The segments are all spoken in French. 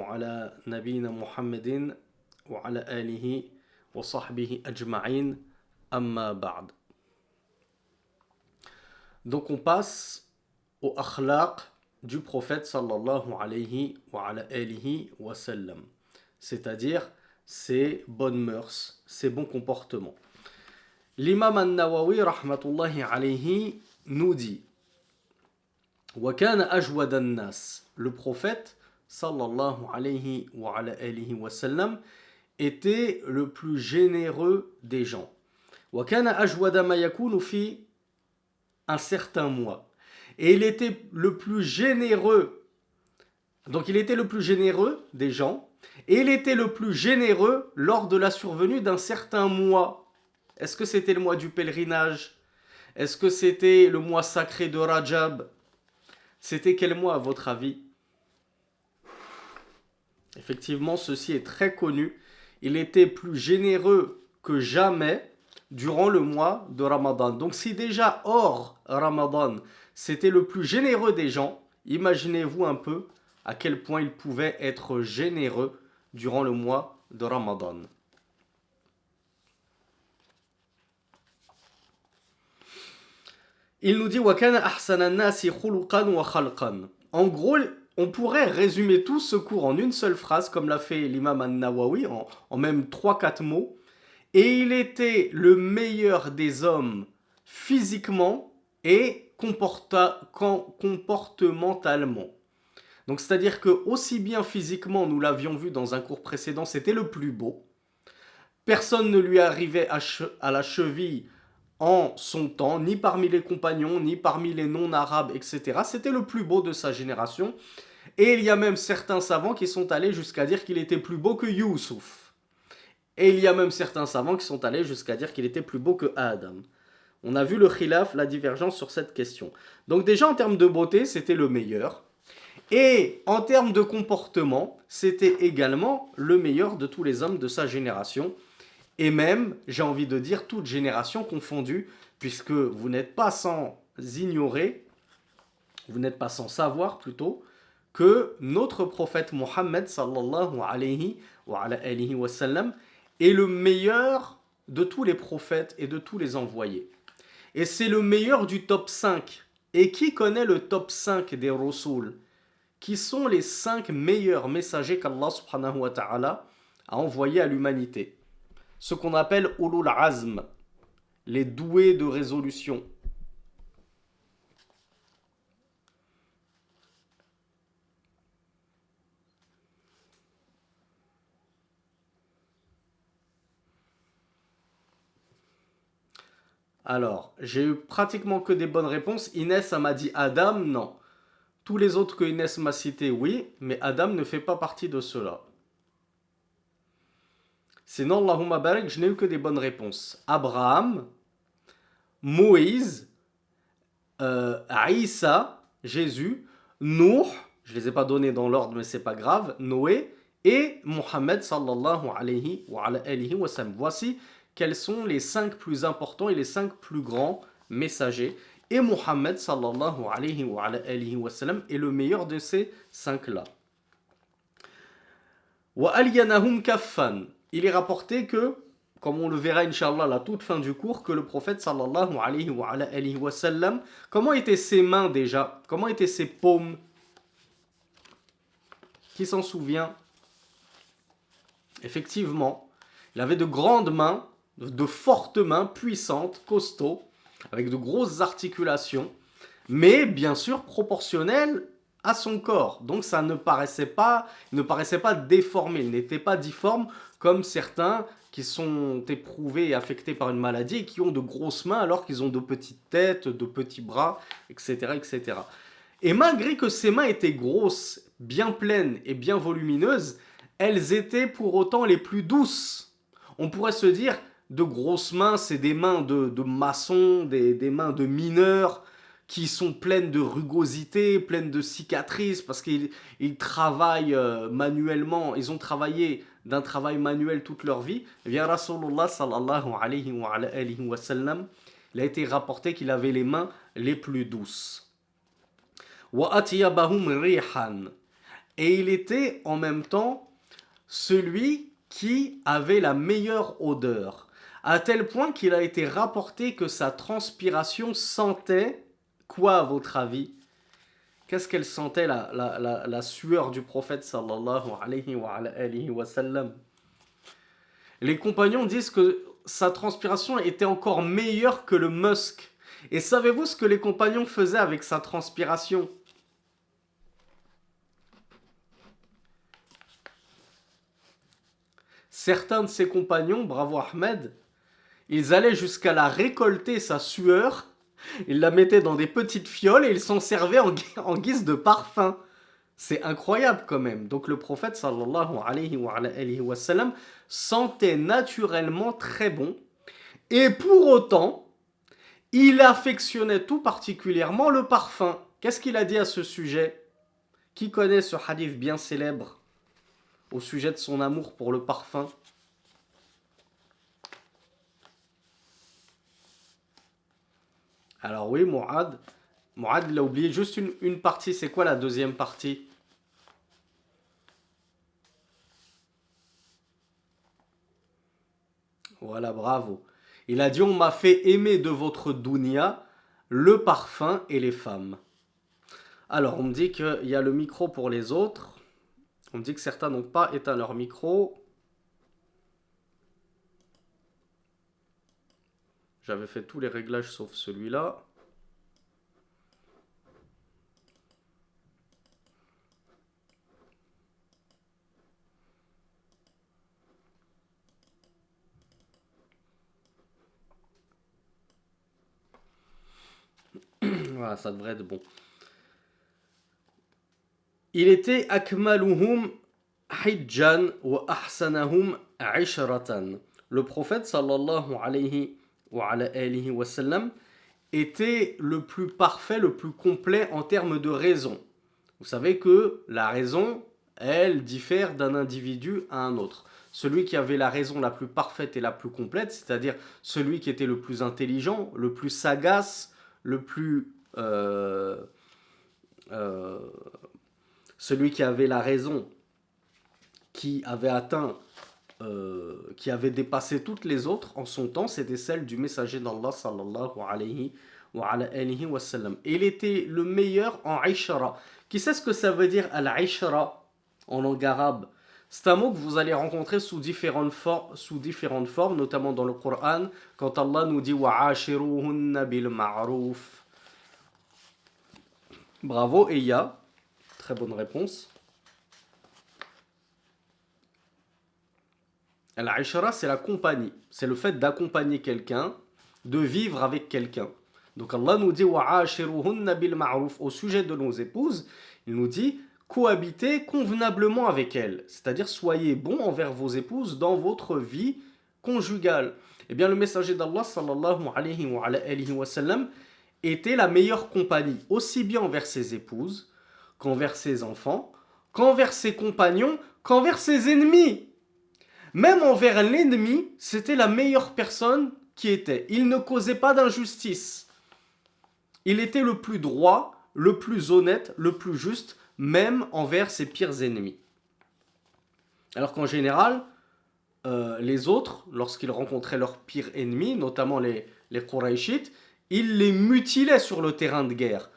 على نبينا محمد وعلى آله وصحبه أجمعين أما بعد. Donc on passe au akhlaq du prophète sallallahu alayhi wa alihi wa sallam, c'est-à-dire ses bonnes mœurs, ses bons comportements. L'imam an-Nawawi rahmatullahi alayhi nous dit wa kana ajwad an-nas, le prophète sallallahu alayhi wa alihi wa sallam était le plus généreux des gens. Wa kana ajwada ma yakunu fi un certain mois. Et il était le plus généreux. Donc il était le plus généreux des gens. Et il était le plus généreux lors de la survenue d'un certain mois. Est-ce que c'était le mois du pèlerinage? Est-ce que c'était le mois sacré de Rajab? C'était quel mois à votre avis? Effectivement, ceci est très connu. Il était plus généreux que jamais durant le mois de Ramadan. Donc si déjà hors Ramadan, c'était le plus généreux des gens, imaginez-vous un peu à quel point il pouvait être généreux durant le mois de Ramadan. Il nous dit وَكَانَ أَحْسَنَ النَّاسِ خُلُقًا وَخَلْقًا. En gros, on pourrait résumer tout ce cours en une seule phrase, comme l'a fait l'imam an-Nawawi, en même 3-4 mots. Et il était le meilleur des hommes physiquement et comportementalement. Donc c'est-à-dire que aussi bien physiquement, nous l'avions vu dans un cours précédent, c'était le plus beau. Personne ne lui arrivait à la cheville en son temps, ni parmi les compagnons, ni parmi les non-arabes, etc. C'était le plus beau de sa génération. Et il y a même certains savants qui sont allés jusqu'à dire qu'il était plus beau que Youssouf. Et il y a même certains savants qui sont allés jusqu'à dire qu'il était plus beau que Adam. On a vu le khilaf, la divergence sur cette question. Donc déjà en termes de beauté, c'était le meilleur. Et en termes de comportement, c'était également le meilleur de tous les hommes de sa génération. Et même, j'ai envie de dire, toute génération confondue, puisque vous n'êtes pas sans ignorer, vous n'êtes pas sans savoir plutôt, que notre prophète Mohammed sallallahu alayhi wa sallam est le meilleur de tous les prophètes et de tous les envoyés. Et c'est le meilleur du top 5. Et qui connaît le top 5 des Rasul? Qui sont les 5 meilleurs messagers qu'Allah subhanahu wa ta'ala a envoyés à l'humanité? Ce qu'on appelle Ulul Azm, les doués de résolution. Alors, j'ai eu pratiquement que des bonnes réponses. Inès, elle m'a dit Adam, non. Tous les autres que Inès m'a cités, oui, mais Adam ne fait pas partie de cela. Sinon, Allahumma barak, je n'ai eu que des bonnes réponses. Abraham, Moïse, Aïssa, Jésus, Nuh, je ne les ai pas donnés dans l'ordre, mais c'est pas grave, Noé et Mohammed sallallahu alayhi wa sallam. Voici quels sont les 5 plus importants et les 5 plus grands messagers. Et Mohammed sallallahu alayhi wa sallam est le meilleur de ces 5-là. Wa alyanahum kaffan. Il est rapporté que, comme on le verra inshallah à la toute fin du cours, que le prophète sallallahu alayhi wa sallam, comment étaient ses mains déjà? Comment étaient ses paumes? Qui s'en souvient? Effectivement, il avait de grandes mains, de fortes mains, puissantes, costauds, avec de grosses articulations, mais bien sûr proportionnelles à son corps. Donc ça ne paraissait pas déformé, il n'était pas difforme comme certains qui sont éprouvés et affectés par une maladie et qui ont de grosses mains alors qu'ils ont de petites têtes, de petits bras, etc., etc. Et malgré que ses mains étaient grosses, bien pleines et bien volumineuses, elles étaient pour autant les plus douces. On pourrait se dire, de grosses mains, c'est des mains de maçons, des mains de mineurs, qui sont pleines de rugosité, pleines de cicatrices, parce qu'ils travaillent manuellement, ils ont travaillé d'un travail manuel toute leur vie. Eh bien, Rasulullah sallallahu alayhi wa sallam, il a été rapporté qu'il avait les mains les plus douces. Wa atiyabahum rihan. et il était en même temps celui qui avait la meilleure odeur, à tel point qu'il a été rapporté que sa transpiration sentait quoi à votre avis? Qu'est-ce qu'elle sentait la sueur du prophète sallallahu alayhi wa sallam? Les compagnons disent que sa transpiration était encore meilleure que le musc. Et savez-vous ce que les compagnons faisaient avec sa transpiration? Certains de ses compagnons, bravo Ahmed, ils allaient jusqu'à la récolter, sa sueur, ils la mettaient dans des petites fioles et ils s'en servaient en guise de parfum. C'est incroyable quand même. Donc le prophète sallallahu alayhi wa sallam sentait naturellement très bon. Et pour autant, il affectionnait tout particulièrement le parfum. Qu'est-ce qu'il a dit à ce sujet? Qui connaît ce hadith bien célèbre au sujet de son amour pour le parfum? Alors oui, Mu'ad, il a oublié juste une partie. C'est quoi la deuxième partie? Voilà, bravo. Il a dit, on m'a fait aimer de votre dunya le parfum et les femmes. Alors, on me dit qu'il y a le micro pour les autres. On me dit que certains n'ont pas éteint leur micro. J'avais fait tous les réglages sauf celui-là. Voilà, ça devrait être bon. Il était akmaluhum hijjan wa ahsanahum ishratan. Le prophète sallallahu alayhi wa sallam était le plus parfait, le plus complet en termes de raison. Vous savez que la raison, elle diffère d'un individu à un autre. Celui qui avait la raison la plus parfaite et la plus complète, c'est-à-dire celui qui était le plus intelligent, le plus sagace, le plus euh, celui qui avait la raison, qui avait atteint, qui avait dépassé toutes les autres en son temps, c'était celle du messager d'Allah sallallahu alayhi wa sallam. Et il était le meilleur en ishra. Qui sait ce que ça veut dire al-ishra en langue arabe? C'est un mot que vous allez rencontrer sous différentes formes, notamment dans le Coran, quand Allah nous dit wa'ashiruhunna bil ma'ruf. Bravo, Eya. Très bonne réponse. Al-ishra, c'est la compagnie. C'est le fait d'accompagner quelqu'un, de vivre avec quelqu'un. Donc Allah nous dit wa'ashiruhunna bil ma'ruf. Au sujet de nos épouses, il nous dit cohabitez convenablement avec elles. C'est-à-dire soyez bons envers vos épouses dans votre vie conjugale. Eh bien le messager d'Allah sallallahu alayhi wa sallam était la meilleure compagnie, aussi bien envers ses épouses qu'envers ses enfants, qu'envers ses compagnons, qu'envers ses ennemis. Même envers l'ennemi, c'était la meilleure personne qui était. Il ne causait pas d'injustice. Il était le plus droit, le plus honnête, le plus juste, même envers ses pires ennemis. Alors qu'en général, les autres, lorsqu'ils rencontraient leurs pires ennemis, notamment les Qurayshites, ils les mutilaient sur le terrain de guerre.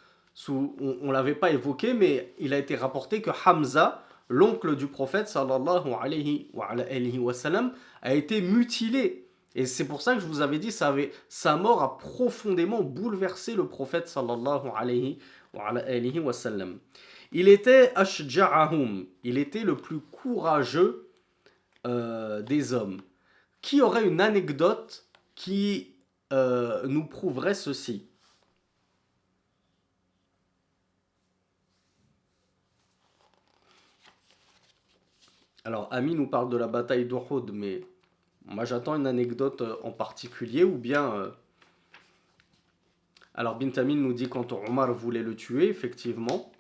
On ne l'avait pas évoqué, mais il a été rapporté que Hamza, l'oncle du prophète sallallahu alayhi wa sallam, a été mutilé. Et c'est pour ça que je vous avais dit, sa mort a profondément bouleversé le prophète sallallahu alayhi wa sallam. Il était ashja'ahum, il était le plus courageux des hommes. Qui aurait une anecdote qui nous prouverait ceci? Alors, Ami nous parle de la bataille d'Uhud, mais moi j'attends une anecdote en particulier, ou bien... Alors, Bint Amin nous dit quand Omar voulait le tuer, effectivement.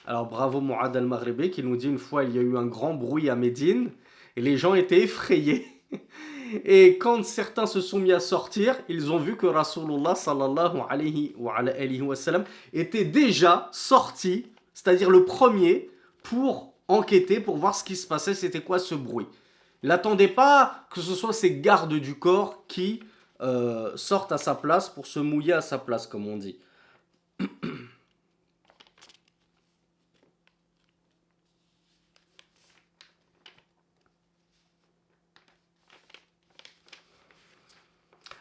Alors, bravo Mu'ad al-Maghribi qui nous dit une fois il y a eu un grand bruit à Médine, et les gens étaient effrayés. Et quand certains se sont mis à sortir, ils ont vu que Rasulullah sallallahu alayhi wa sallam était déjà sorti c'est-à-dire le premier, pour enquêter, pour voir ce qui se passait, c'était quoi ce bruit. Il n'attendait pas que ce soit ses gardes du corps qui sortent à sa place pour se mouiller à sa place, comme on dit.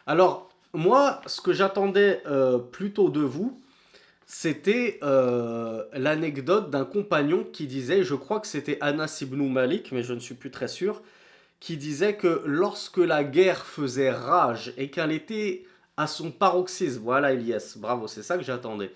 Alors, moi, ce que j'attendais plutôt de vous, c'était l'anecdote d'un compagnon qui disait, je crois que c'était Anas ibn Malik, mais je ne suis plus très sûr, qui disait que lorsque la guerre faisait rage et qu'elle était à son paroxysme, voilà Elias, bravo, c'est ça que j'attendais,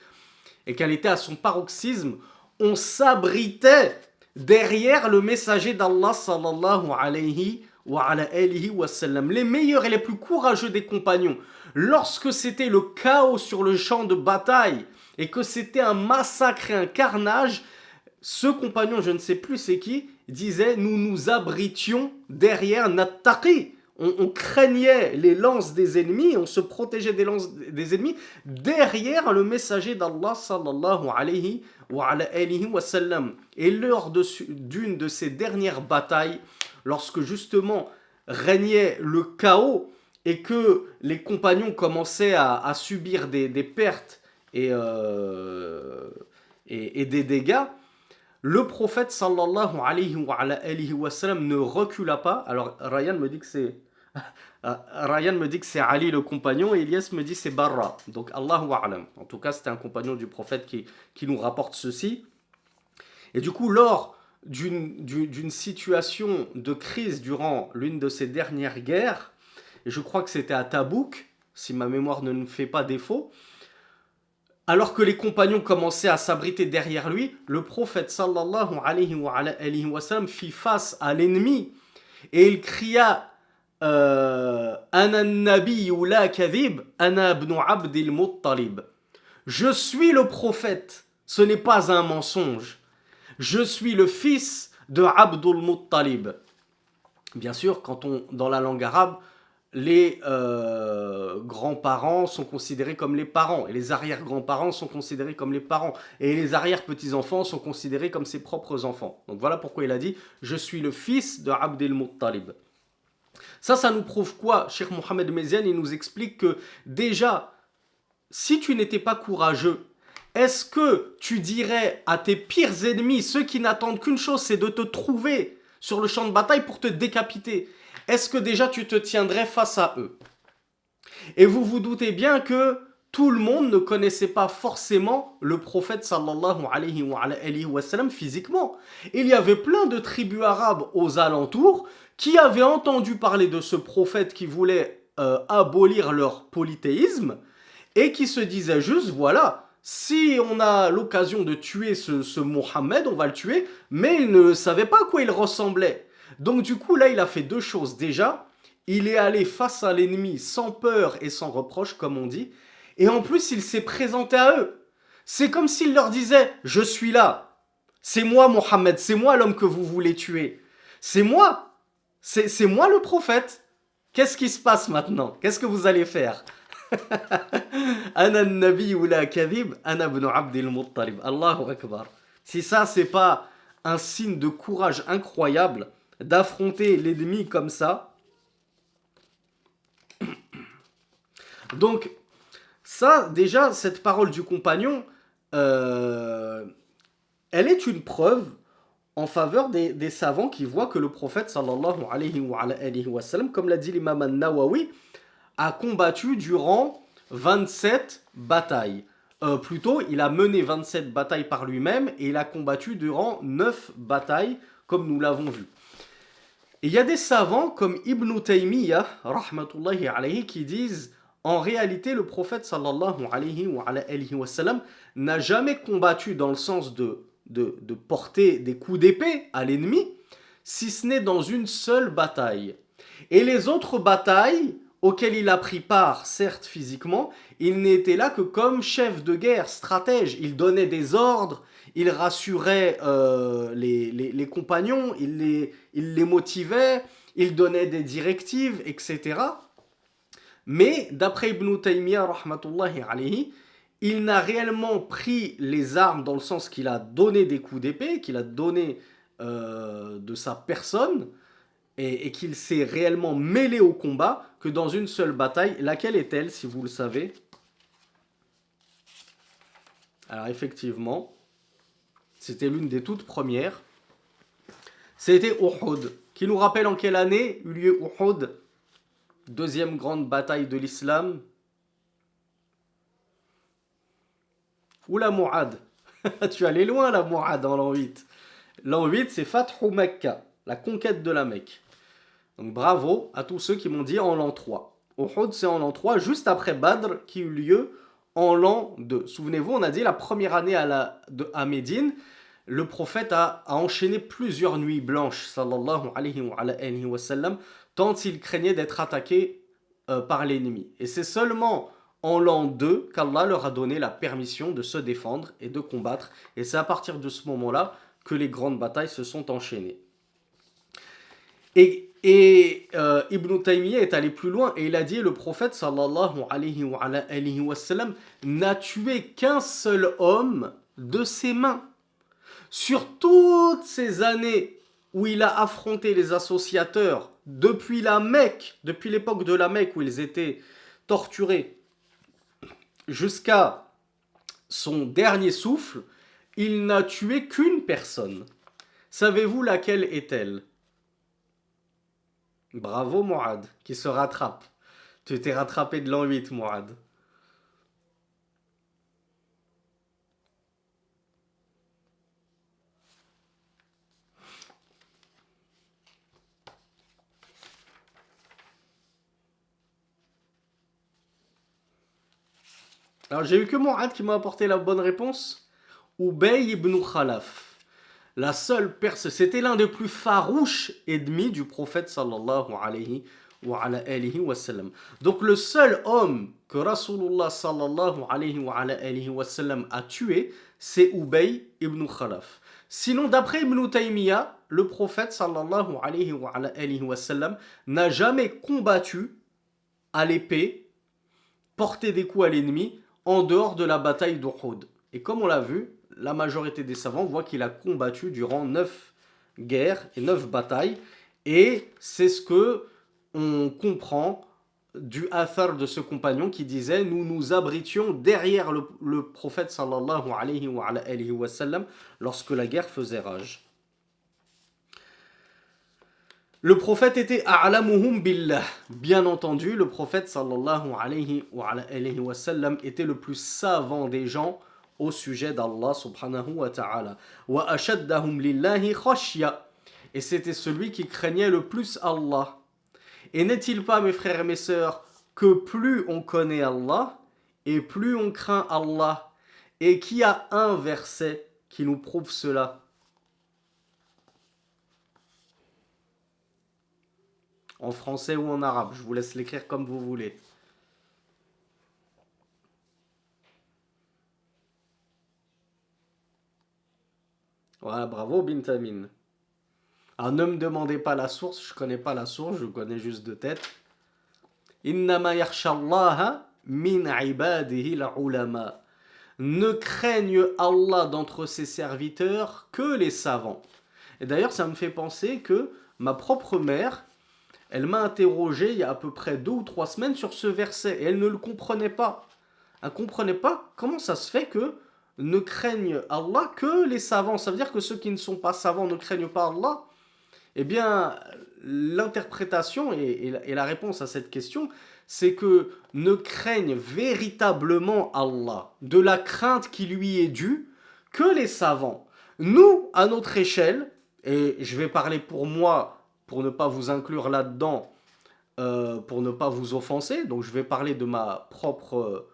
et qu'elle était à son paroxysme, on s'abritait derrière le messager d'Allah sallallahu alayhi wa alihi wa sallam. Les meilleurs et les plus courageux des compagnons, lorsque c'était le chaos sur le champ de bataille et que c'était un massacre et un carnage, ce compagnon, je ne sais plus c'est qui, disait nous nous abritions derrière Nattaqi. On craignait les lances des ennemis, on se protégeait des lances des ennemis derrière le messager d'Allah sallallahu alayhi wa sallam. Et lors d'une de ces dernières batailles, lorsque justement régnait le chaos et que les compagnons commençaient à subir des pertes et des dégâts, le prophète sallallahu alayhi wa sallam ne recula pas. Alors Ryan me dit que c'est Ali le compagnon et Elias me dit c'est Barra. Donc Allahu a'lam. En tout cas, c'était un compagnon du prophète qui nous rapporte ceci. Et du coup, lors d'une situation de crise durant l'une de ces dernières guerres, et je crois que c'était à Tabouk, si ma mémoire ne me fait pas défaut, alors que les compagnons commençaient à s'abriter derrière lui, le prophète sallallahu alayhi wa sallam fit face à l'ennemi et il cria Ana nabiyyu la kadhib, ana ibn Abdil Muttalib. Je suis le prophète, ce n'est pas un mensonge. Je suis le fils de Abdul Muttalib. Bien sûr, dans la langue arabe, les grands-parents sont considérés comme les parents, et les arrière-grands-parents sont considérés comme les parents, et les arrière-petits-enfants sont considérés comme ses propres enfants. Donc voilà pourquoi il a dit « Je suis le fils de Abdel Muttalib ». Ça nous prouve quoi? Cheikh Mohamed Meziane, il nous explique que déjà, si tu n'étais pas courageux, est-ce que tu dirais à tes pires ennemis, ceux qui n'attendent qu'une chose, c'est de te trouver sur le champ de bataille pour te décapiter? Est-ce que déjà tu te tiendrais face à eux? Et vous vous doutez bien que tout le monde ne connaissait pas forcément le prophète sallallahu alayhi wa sallam physiquement. Il y avait plein de tribus arabes aux alentours qui avaient entendu parler de ce prophète qui voulait abolir leur polythéisme et qui se disaient juste voilà, si on a l'occasion de tuer ce Mohammed, on va le tuer, mais ils ne savaient pas à quoi il ressemblait. Donc du coup, là, il a fait deux choses. Déjà, il est allé face à l'ennemi sans peur et sans reproche, comme on dit. Et en plus, il s'est présenté à eux. C'est comme s'il leur disait, je suis là. C'est moi, Mohammed. C'est moi l'homme que vous voulez tuer. C'est moi. C'est moi le prophète. Qu'est-ce qui se passe maintenant? Qu'est-ce que vous allez faire? Ana nabi ou la kadhib, ana ibn Abdil Muttalib. Allahu Akbar. Si ça, c'est pas un signe de courage incroyable d'affronter l'ennemi comme ça. Donc, ça, déjà, cette parole du compagnon, elle est une preuve en faveur des savants qui voient que le prophète, sallallahu alayhi wa sallam, comme l'a dit l'imam al-Nawawi, a combattu durant 27 batailles. Plutôt, il a mené 27 batailles par lui-même et il a combattu durant 9 batailles, comme nous l'avons vu. Et il y a des savants comme Ibn Taymiyyah, rahmatullahi alayhi, qui disent en réalité le prophète sallallahu alayhi wa sallam n'a jamais combattu dans le sens de porter des coups d'épée à l'ennemi, si ce n'est dans une seule bataille. Et les autres batailles auxquelles il a pris part, certes physiquement, il n'était là que comme chef de guerre, stratège. Il donnait des ordres, il rassurait les compagnons, il les motivait, il donnait des directives, etc. Mais d'après Ibn Taymiyyah, rahmatullahi alayhi, il n'a réellement pris les armes dans le sens qu'il a donné des coups d'épée, qu'il a donné de sa personne, et qu'il s'est réellement mêlé au combat que dans une seule bataille. Laquelle est-elle, si vous le savez? Alors effectivement, c'était l'une des toutes premières. C'était Uhud, qui nous rappelle en quelle année eut lieu Uhud, deuxième grande bataille de l'islam. Oula Mu'ad, tu allais loin là Mu'ad dans l'an 8. L'an 8 c'est Fathu Mecca, la conquête de la Mecque. Donc bravo à tous ceux qui m'ont dit en l'an 3. Uhud c'est en l'an 3, juste après Badr qui eut lieu en l'an 2. Souvenez-vous, on a dit la première année à Médine, le prophète a enchaîné plusieurs nuits blanches, sallallahu alayhi wa sallam, tant il craignait d'être attaqué par l'ennemi. Et c'est seulement en l'an 2 qu'Allah leur a donné la permission de se défendre et de combattre. Et c'est à partir de ce moment-là que les grandes batailles se sont enchaînées. Et Ibn Taymiyyah est allé plus loin et il a dit le prophète sallallahu alayhi wa sallam n'a tué qu'un seul homme de ses mains. Sur toutes ces années où il a affronté les associateurs, depuis la Mecque, depuis l'époque de la Mecque où ils étaient torturés, jusqu'à son dernier souffle, il n'a tué qu'une personne. Savez-vous laquelle est-elle? Bravo Mouad, qui se rattrape. Tu t'es rattrapé de l'an 8, Mouad. Alors j'ai eu que Mouad qui m'a apporté la bonne réponse. Ubay ibn Khalaf. La seule personne, c'était l'un des plus farouches ennemis du prophète sallallahu alayhi wa sallam. Donc le seul homme que Rasulullah sallallahu alayhi wa sallam a tué, c'est Ubay ibn Khalaf. Sinon, d'après Ibn Taymiyyah, le prophète sallallahu alayhi wa sallam n'a jamais combattu à l'épée, porté des coups à l'ennemi, en dehors de la bataille d'Uhud. Et comme on l'a vu, la majorité des savants voient qu'il a combattu durant 9 guerres et 9 batailles. Et c'est ce que on comprend du athar de ce compagnon qui disait « Nous nous abritions derrière le prophète sallallahu alayhi wa sallam lorsque la guerre faisait rage. » Le prophète était a'lamuhum billah. Bien entendu, le prophète sallallahu alayhi wa sallam était le plus savant des gens au sujet d'Allah subhanahu wa ta'ala. Wa ashaddahum lillahi khashya. Et c'était celui qui craignait le plus Allah. Et n'est-il pas, mes frères et mes sœurs, que plus on connaît Allah, et plus on craint Allah, et qu'il y a un verset qui nous prouve cela. En français ou en arabe, je vous laisse l'écrire comme vous voulez. Voilà, bravo Bintamin. Alors ne me demandez pas la source, je connais pas la source, je connais juste de tête. Innama yakhshallaha min ibadihi al-ulama. Ne craignent Allah d'entre ses serviteurs que les savants. Et d'ailleurs, ça me fait penser que ma propre mère, elle m'a interrogé il y a à peu près 2 ou 3 semaines sur ce verset et elle ne le comprenait pas. Elle ne comprenait pas comment ça se fait que ne craignent Allah que les savants. Ça veut dire que ceux qui ne sont pas savants ne craignent pas Allah. Eh bien, l'interprétation et la réponse à cette question, c'est que ne craignent véritablement Allah, de la crainte qui lui est due, que les savants. Nous, à notre échelle, et je vais parler pour moi, pour ne pas vous inclure là-dedans, pour ne pas vous offenser, donc je vais parler de ma propre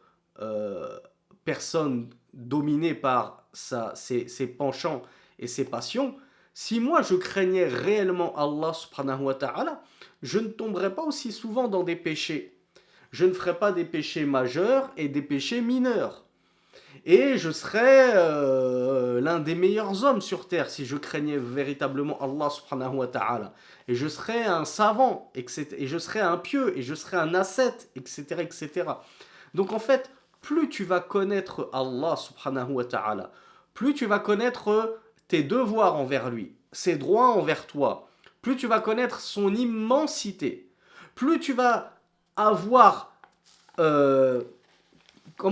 personne dominée par ses penchants et ses passions. Si moi je craignais réellement Allah subhanahu wa ta'ala, je ne tomberais pas aussi souvent dans des péchés. Je ne ferais pas des péchés majeurs et des péchés mineurs. Et je serais l'un des meilleurs hommes sur terre si je craignais véritablement Allah subhanahu wa ta'ala. Et je serais un savant, et je serais un pieux, et je serais un ascète, etc., etc. Donc en fait, plus tu vas connaître Allah subhanahu wa ta'ala, plus tu vas connaître tes devoirs envers lui, ses droits envers toi, plus tu vas connaître son immensité, plus tu vas avoir, comme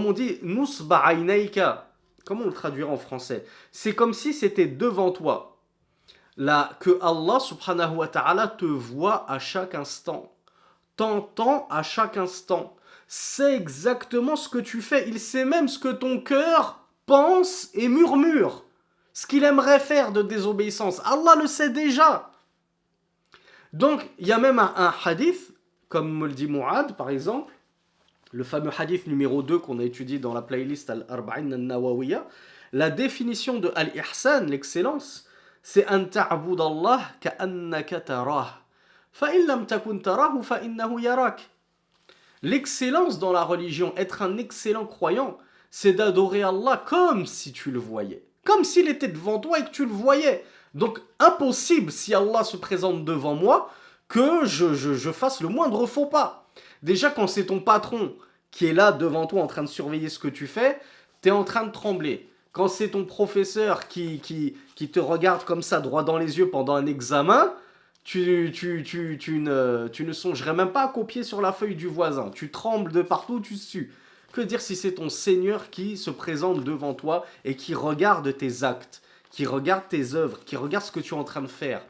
on dit, nusba aynaika, comment on le traduira en français? C'est comme si c'était devant toi, là, que Allah subhanahu wa ta'ala te voit à chaque instant, t'entend à chaque instant, sait exactement ce que tu fais, il sait même ce que ton cœur pense et murmure, ce qu'il aimerait faire de désobéissance, Allah le sait déjà. Donc, il y a même un hadith, comme me le dit Mu'ad par exemple, le fameux hadith numéro 2 qu'on a étudié dans la playlist Al-Arba'in al-Nawawiyya, la définition de Al-Ihsan, l'excellence, c'est « An ta'budallah ka'annaka tarah, fa'in lam takun tarahu fa'innahu yarak » L'excellence dans la religion, être un excellent croyant, c'est d'adorer Allah comme si tu le voyais. Comme s'il était devant toi et que tu le voyais. Donc, impossible, si Allah se présente devant moi, que je fasse le moindre faux pas. Déjà, quand c'est ton patron qui est là devant toi en train de surveiller ce que tu fais, tu es en train de trembler. Quand c'est ton professeur qui te regarde comme ça, droit dans les yeux pendant un examen, tu ne songerais même pas à copier sur la feuille du voisin. Tu trembles de partout, tu sues. Que dire si c'est ton Seigneur qui se présente devant toi et qui regarde tes actes, qui regarde tes œuvres, qui regarde ce que tu es en train de faire.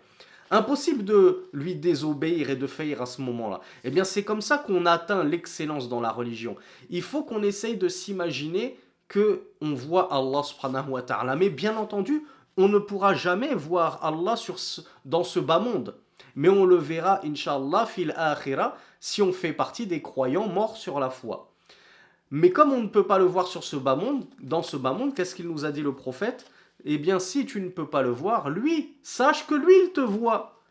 Impossible de lui désobéir et de faillir à ce moment-là. Eh bien, c'est comme ça qu'on atteint l'excellence dans la religion. Il faut qu'on essaye de s'imaginer qu'on voit Allah subhanahu wa ta'ala. Mais bien entendu, on ne pourra jamais voir Allah dans ce bas monde. Mais on le verra, inshallah, fil akhira, si on fait partie des croyants morts sur la foi. Mais comme on ne peut pas le voir sur ce bas monde, dans ce bas monde, qu'est-ce qu'il nous a dit le prophète? Eh bien, si tu ne peux pas le voir, lui, sache que lui, il te voit.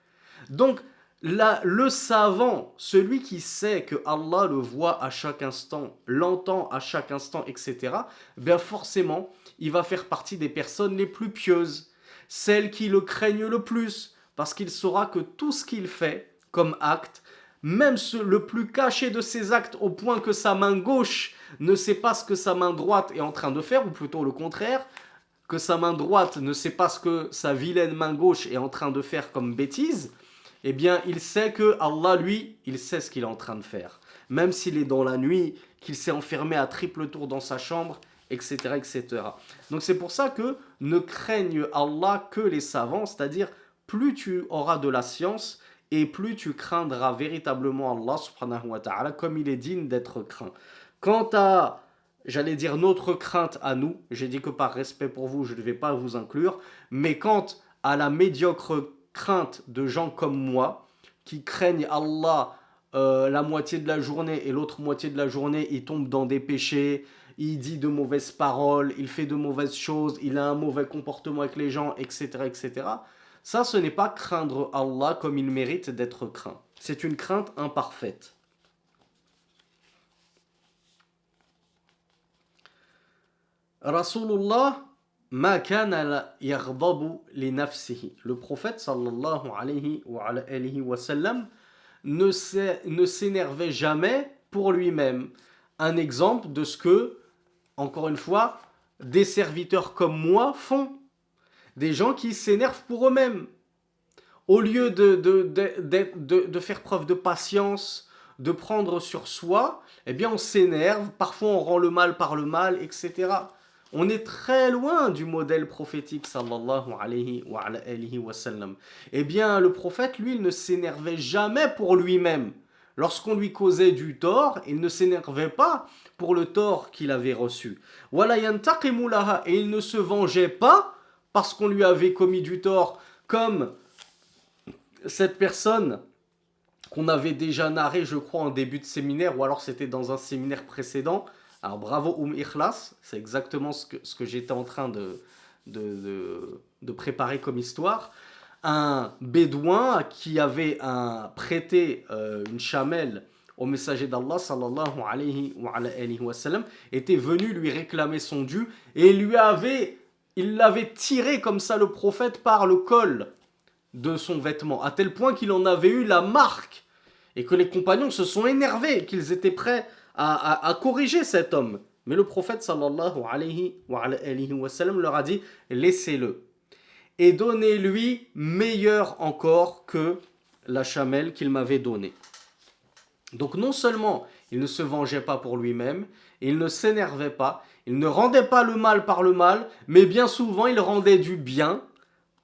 Donc, le savant, celui qui sait que Allah le voit à chaque instant, l'entend à chaque instant, etc., bien forcément, il va faire partie des personnes les plus pieuses, celles qui le craignent le plus, parce qu'il saura que tout ce qu'il fait comme acte, même le plus caché de ses actes, au point que sa main gauche ne sait pas ce que sa main droite est en train de faire, ou plutôt le contraire, que sa main droite ne sait pas ce que sa vilaine main gauche est en train de faire comme bêtise, eh bien, il sait que Allah, lui, il sait ce qu'il est en train de faire. Même s'il est dans la nuit, qu'il s'est enfermé à triple tour dans sa chambre, etc., etc. Donc c'est pour ça que ne craignent Allah que les savants, c'est-à-dire plus tu auras de la science et plus tu craindras véritablement Allah subhanahu wa ta'ala comme il est digne d'être craint. Quant à, j'allais dire, notre crainte à nous, j'ai dit que par respect pour vous, je ne vais pas vous inclure, mais quant à la médiocre crainte de gens comme moi, qui craignent Allah la moitié de la journée et l'autre moitié de la journée, il tombe dans des péchés, il dit de mauvaises paroles, il fait de mauvaises choses, il a un mauvais comportement avec les gens, etc., etc. Ça, ce n'est pas craindre Allah comme il mérite d'être craint. C'est une crainte imparfaite. Rasulullah ma kana yaghdabu li nafsihi. Le prophète sallallahu alayhi wa sallam ne s'énervait jamais pour lui-même. Un exemple de ce que, encore une fois, des serviteurs comme moi font. Des gens qui s'énervent pour eux-mêmes. Au lieu de faire preuve de patience, de prendre sur soi, eh bien on s'énerve, parfois on rend le mal par le mal, etc. On est très loin du modèle prophétique, sallallahu alayhi wa sallam. Eh bien, le prophète, lui, il ne s'énervait jamais pour lui-même. Lorsqu'on lui causait du tort, il ne s'énervait pas pour le tort qu'il avait reçu. Wala yantaqimu laha, et il ne se vengeait pas parce qu'on lui avait commis du tort, comme cette personne qu'on avait déjà narré, je crois, en début de séminaire, ou alors c'était dans un séminaire précédent. Alors bravo Ikhlas, c'est exactement ce que j'étais en train de préparer comme histoire. Un bédouin qui avait prêté une chamelle au messager d'Allah sallallahu alayhi wa sallam était venu lui réclamer son dû et il l'avait tiré comme ça le prophète par le col de son vêtement, à tel point qu'il en avait eu la marque et que les compagnons se sont énervés, qu'ils étaient prêts à corriger cet homme. Mais le prophète sallallahu alayhi wa sallam leur a dit laissez-le et donnez-lui meilleur encore que la chamelle qu'il m'avait donnée. Donc non seulement il ne se vengeait pas pour lui-même, il ne s'énervait pas, il ne rendait pas le mal par le mal, mais bien souvent il rendait du bien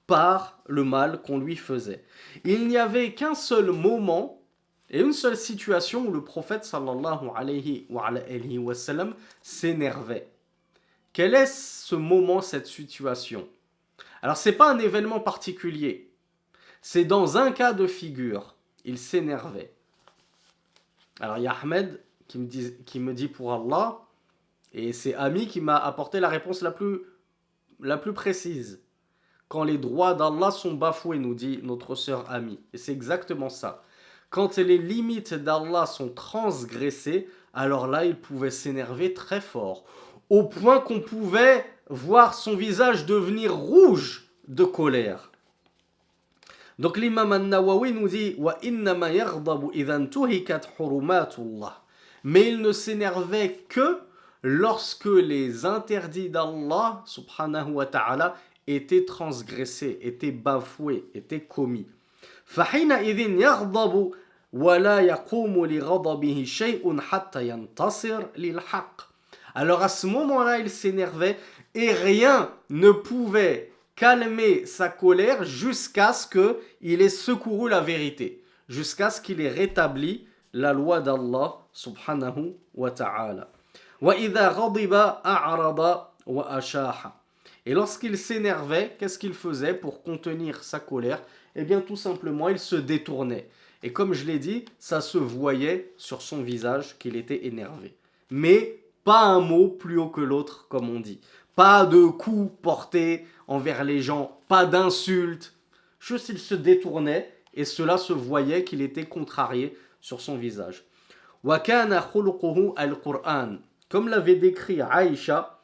par le mal qu'on lui faisait. Il n'y avait qu'un seul moment et une seule situation où le prophète sallallahu alayhi wa sallam s'énervait. Quel est ce moment, cette situation? Alors c'est pas un événement particulier, c'est dans un cas de figure, il s'énervait. Alors il y a Ahmed qui me dit pour Allah, et c'est Ami qui m'a apporté la réponse la plus précise. Quand les droits d'Allah sont bafoués, nous dit notre sœur Ami. Et c'est exactement ça. Quand les limites d'Allah sont transgressées, alors là, il pouvait s'énerver très fort. Au point qu'on pouvait voir son visage devenir rouge de colère. Donc l'imam An-Nawawi nous dit wa innama yaghdabu idhan tuhikat hurumatullah. Mais il ne s'énervait que lorsque les interdits d'Allah subhanahu wa ta'ala étaient transgressés, étaient bafoués, étaient commis. Fahina idhin yaghdabu wa la yaqumu li ghadabihi shay'un hatta yantasir lil haqq. Alors à ce moment-là, il s'énervait et rien ne pouvait calmer sa colère jusqu'à ce qu'il ait secouru la vérité, jusqu'à ce qu'il ait rétabli la loi d'Allah subhanahu wa ta'ala. وَإِذَا غَضِبَ أَعْرَضَ وَأَشَاحَ. Et lorsqu'il s'énervait, qu'est-ce qu'il faisait pour contenir sa colère? Eh bien tout simplement, il se détournait. Et comme je l'ai dit, ça se voyait sur son visage qu'il était énervé. Mais pas un mot plus haut que l'autre, comme on dit. Pas de coups portés envers les gens, pas d'insultes. Juste il se détournait et cela se voyait qu'il était contrarié sur son visage. وَكَانَ خُلُقُهُ الْقُرْآنِ. Comme l'avait décrit Aïcha,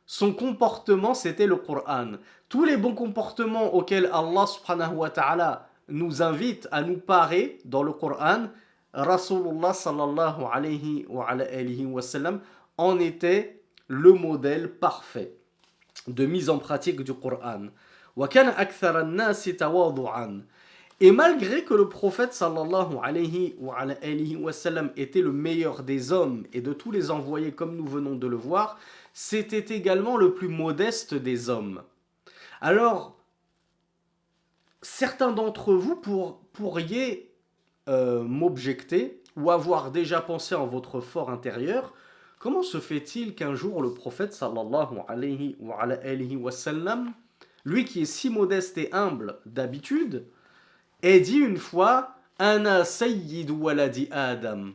son comportement c'était le Coran. Tous les bons comportements auxquels Allah subhanahu wa ta'ala nous invite à nous parer dans le Coran, Rasulullah sallallahu alayhi wa sallam en était le modèle parfait de mise en pratique du Coran. وَكَانَ أَكْثَرَ النَّاسِ تَوَاضُعًا. Et malgré que le prophète sallallahu alayhi wa sallam était le meilleur des hommes et de tous les envoyés comme nous venons de le voir, c'était également le plus modeste des hommes. Alors, certains d'entre vous pourriez m'objecter ou avoir déjà pensé en votre fort intérieur, comment se fait-il qu'un jour le prophète sallallahu alayhi wa sallam, lui qui est si modeste et humble d'habitude, ait dit une fois « Ana sayyidu waladi Adam »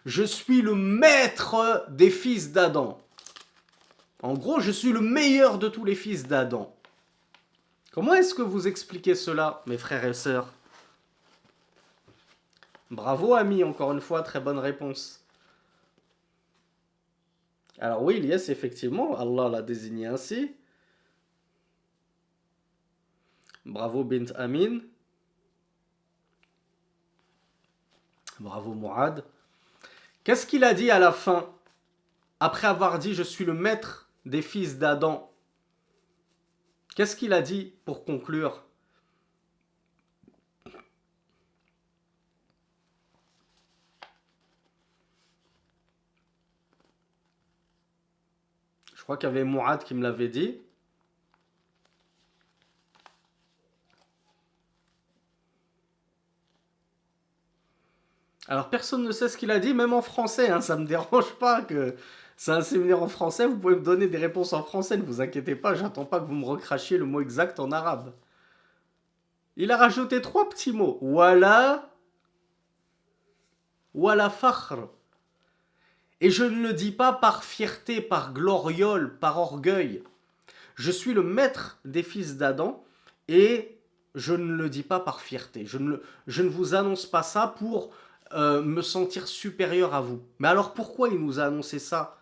je suis le maître des fils d'Adam. En gros, je suis le meilleur de tous les fils d'Adam. Comment est-ce que vous expliquez cela, mes frères et sœurs? Bravo, ami, encore une fois, très bonne réponse. Alors oui, Ilyes, effectivement, Allah l'a désigné ainsi. Bravo, Bint Amin. Bravo, Mouad. Qu'est-ce qu'il a dit à la fin, après avoir dit « Je suis le maître des fils d'Adam » Qu'est-ce qu'il a dit pour conclure? Je crois qu'il y avait Mouad qui me l'avait dit. Alors personne ne sait ce qu'il a dit, même en français, hein, ça ne me dérange pas que c'est un séminaire en français, vous pouvez me donner des réponses en français, ne vous inquiétez pas, j'attends pas que vous me recrachiez le mot exact en arabe. Il a rajouté 3 petits mots. Wala fakhr. Et je ne le dis pas par fierté, par gloriole, par orgueil. Je suis le maître des fils d'Adam et je ne le dis pas par fierté. Je ne vous annonce pas ça pour me sentir supérieur à vous. Mais alors pourquoi il nous a annoncé ça?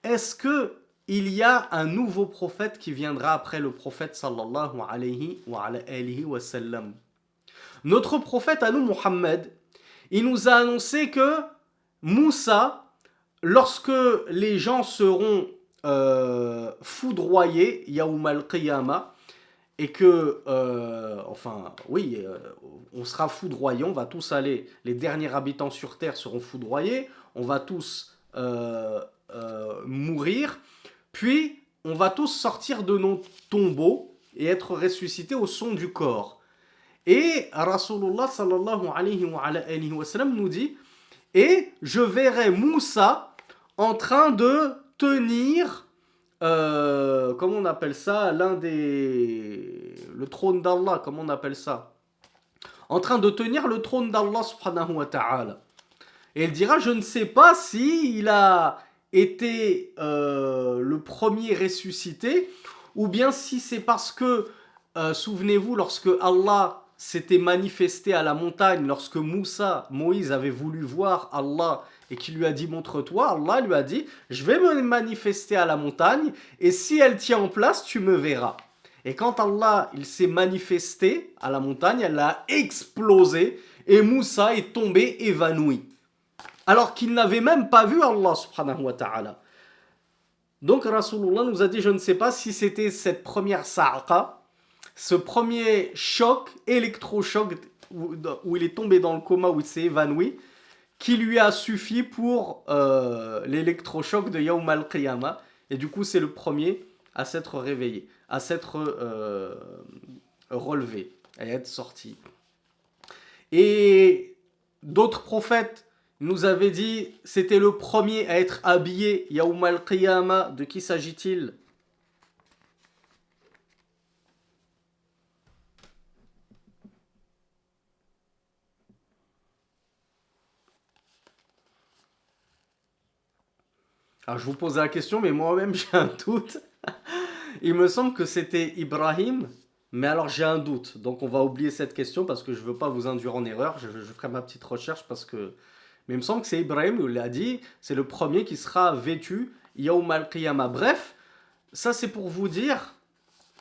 Est-ce que il y a un nouveau prophète qui viendra après le prophète sallallahu alayhi wa sallam? Notre prophète à nous, Mohammed, il nous a annoncé que Moussa, lorsque les gens seront foudroyés, Yawm al-Qiyamah, et que, on sera foudroyés, on va tous aller, les derniers habitants sur Terre seront foudroyés, on va tous mourir, puis on va tous sortir de nos tombeaux et être ressuscités au son du corps. Et Rasulullah sallallahu alayhi wa sallam nous dit, et je verrai Moussa en train de tenir, comment on appelle ça, le trône d'Allah, comment on appelle ça, en train de tenir le trône d'Allah subhanahu wa ta'ala. Et il dira, je ne sais pas si il a été le premier ressuscité, ou bien si c'est parce que, souvenez-vous, lorsque Allah s'était manifesté à la montagne, lorsque Moïse avait voulu voir Allah et qu'il lui a dit montre-toi, Allah lui a dit je vais me manifester à la montagne et si elle tient en place tu me verras. Et quand Allah il s'est manifesté à la montagne, elle a explosé et Moussa est tombé évanoui. Alors qu'il n'avait même pas vu Allah subhanahu wa ta'ala. Donc Rasulullah nous a dit je ne sais pas si c'était cette première sa'qa, ce premier choc, électrochoc, où il est tombé dans le coma, où il s'est évanoui, qui lui a suffi pour l'électrochoc de Yawm al-Qiyamah. Et du coup, c'est le premier à s'être réveillé, à s'être relevé, à être sorti. Et d'autres prophètes nous avaient dit, c'était le premier à être habillé, Yawm al-Qiyamah. De qui s'agit-il ? Alors je vous pose la question, mais moi-même j'ai un doute. Il me semble que c'était Ibrahim, mais alors j'ai un doute. Donc on va oublier cette question parce que je ne veux pas vous induire en erreur. Je ferai ma petite recherche parce que... Mais il me semble que c'est Ibrahim, il l'a dit, c'est le premier qui sera vêtu Yawm al-Qiyamah. Bref, ça c'est pour vous dire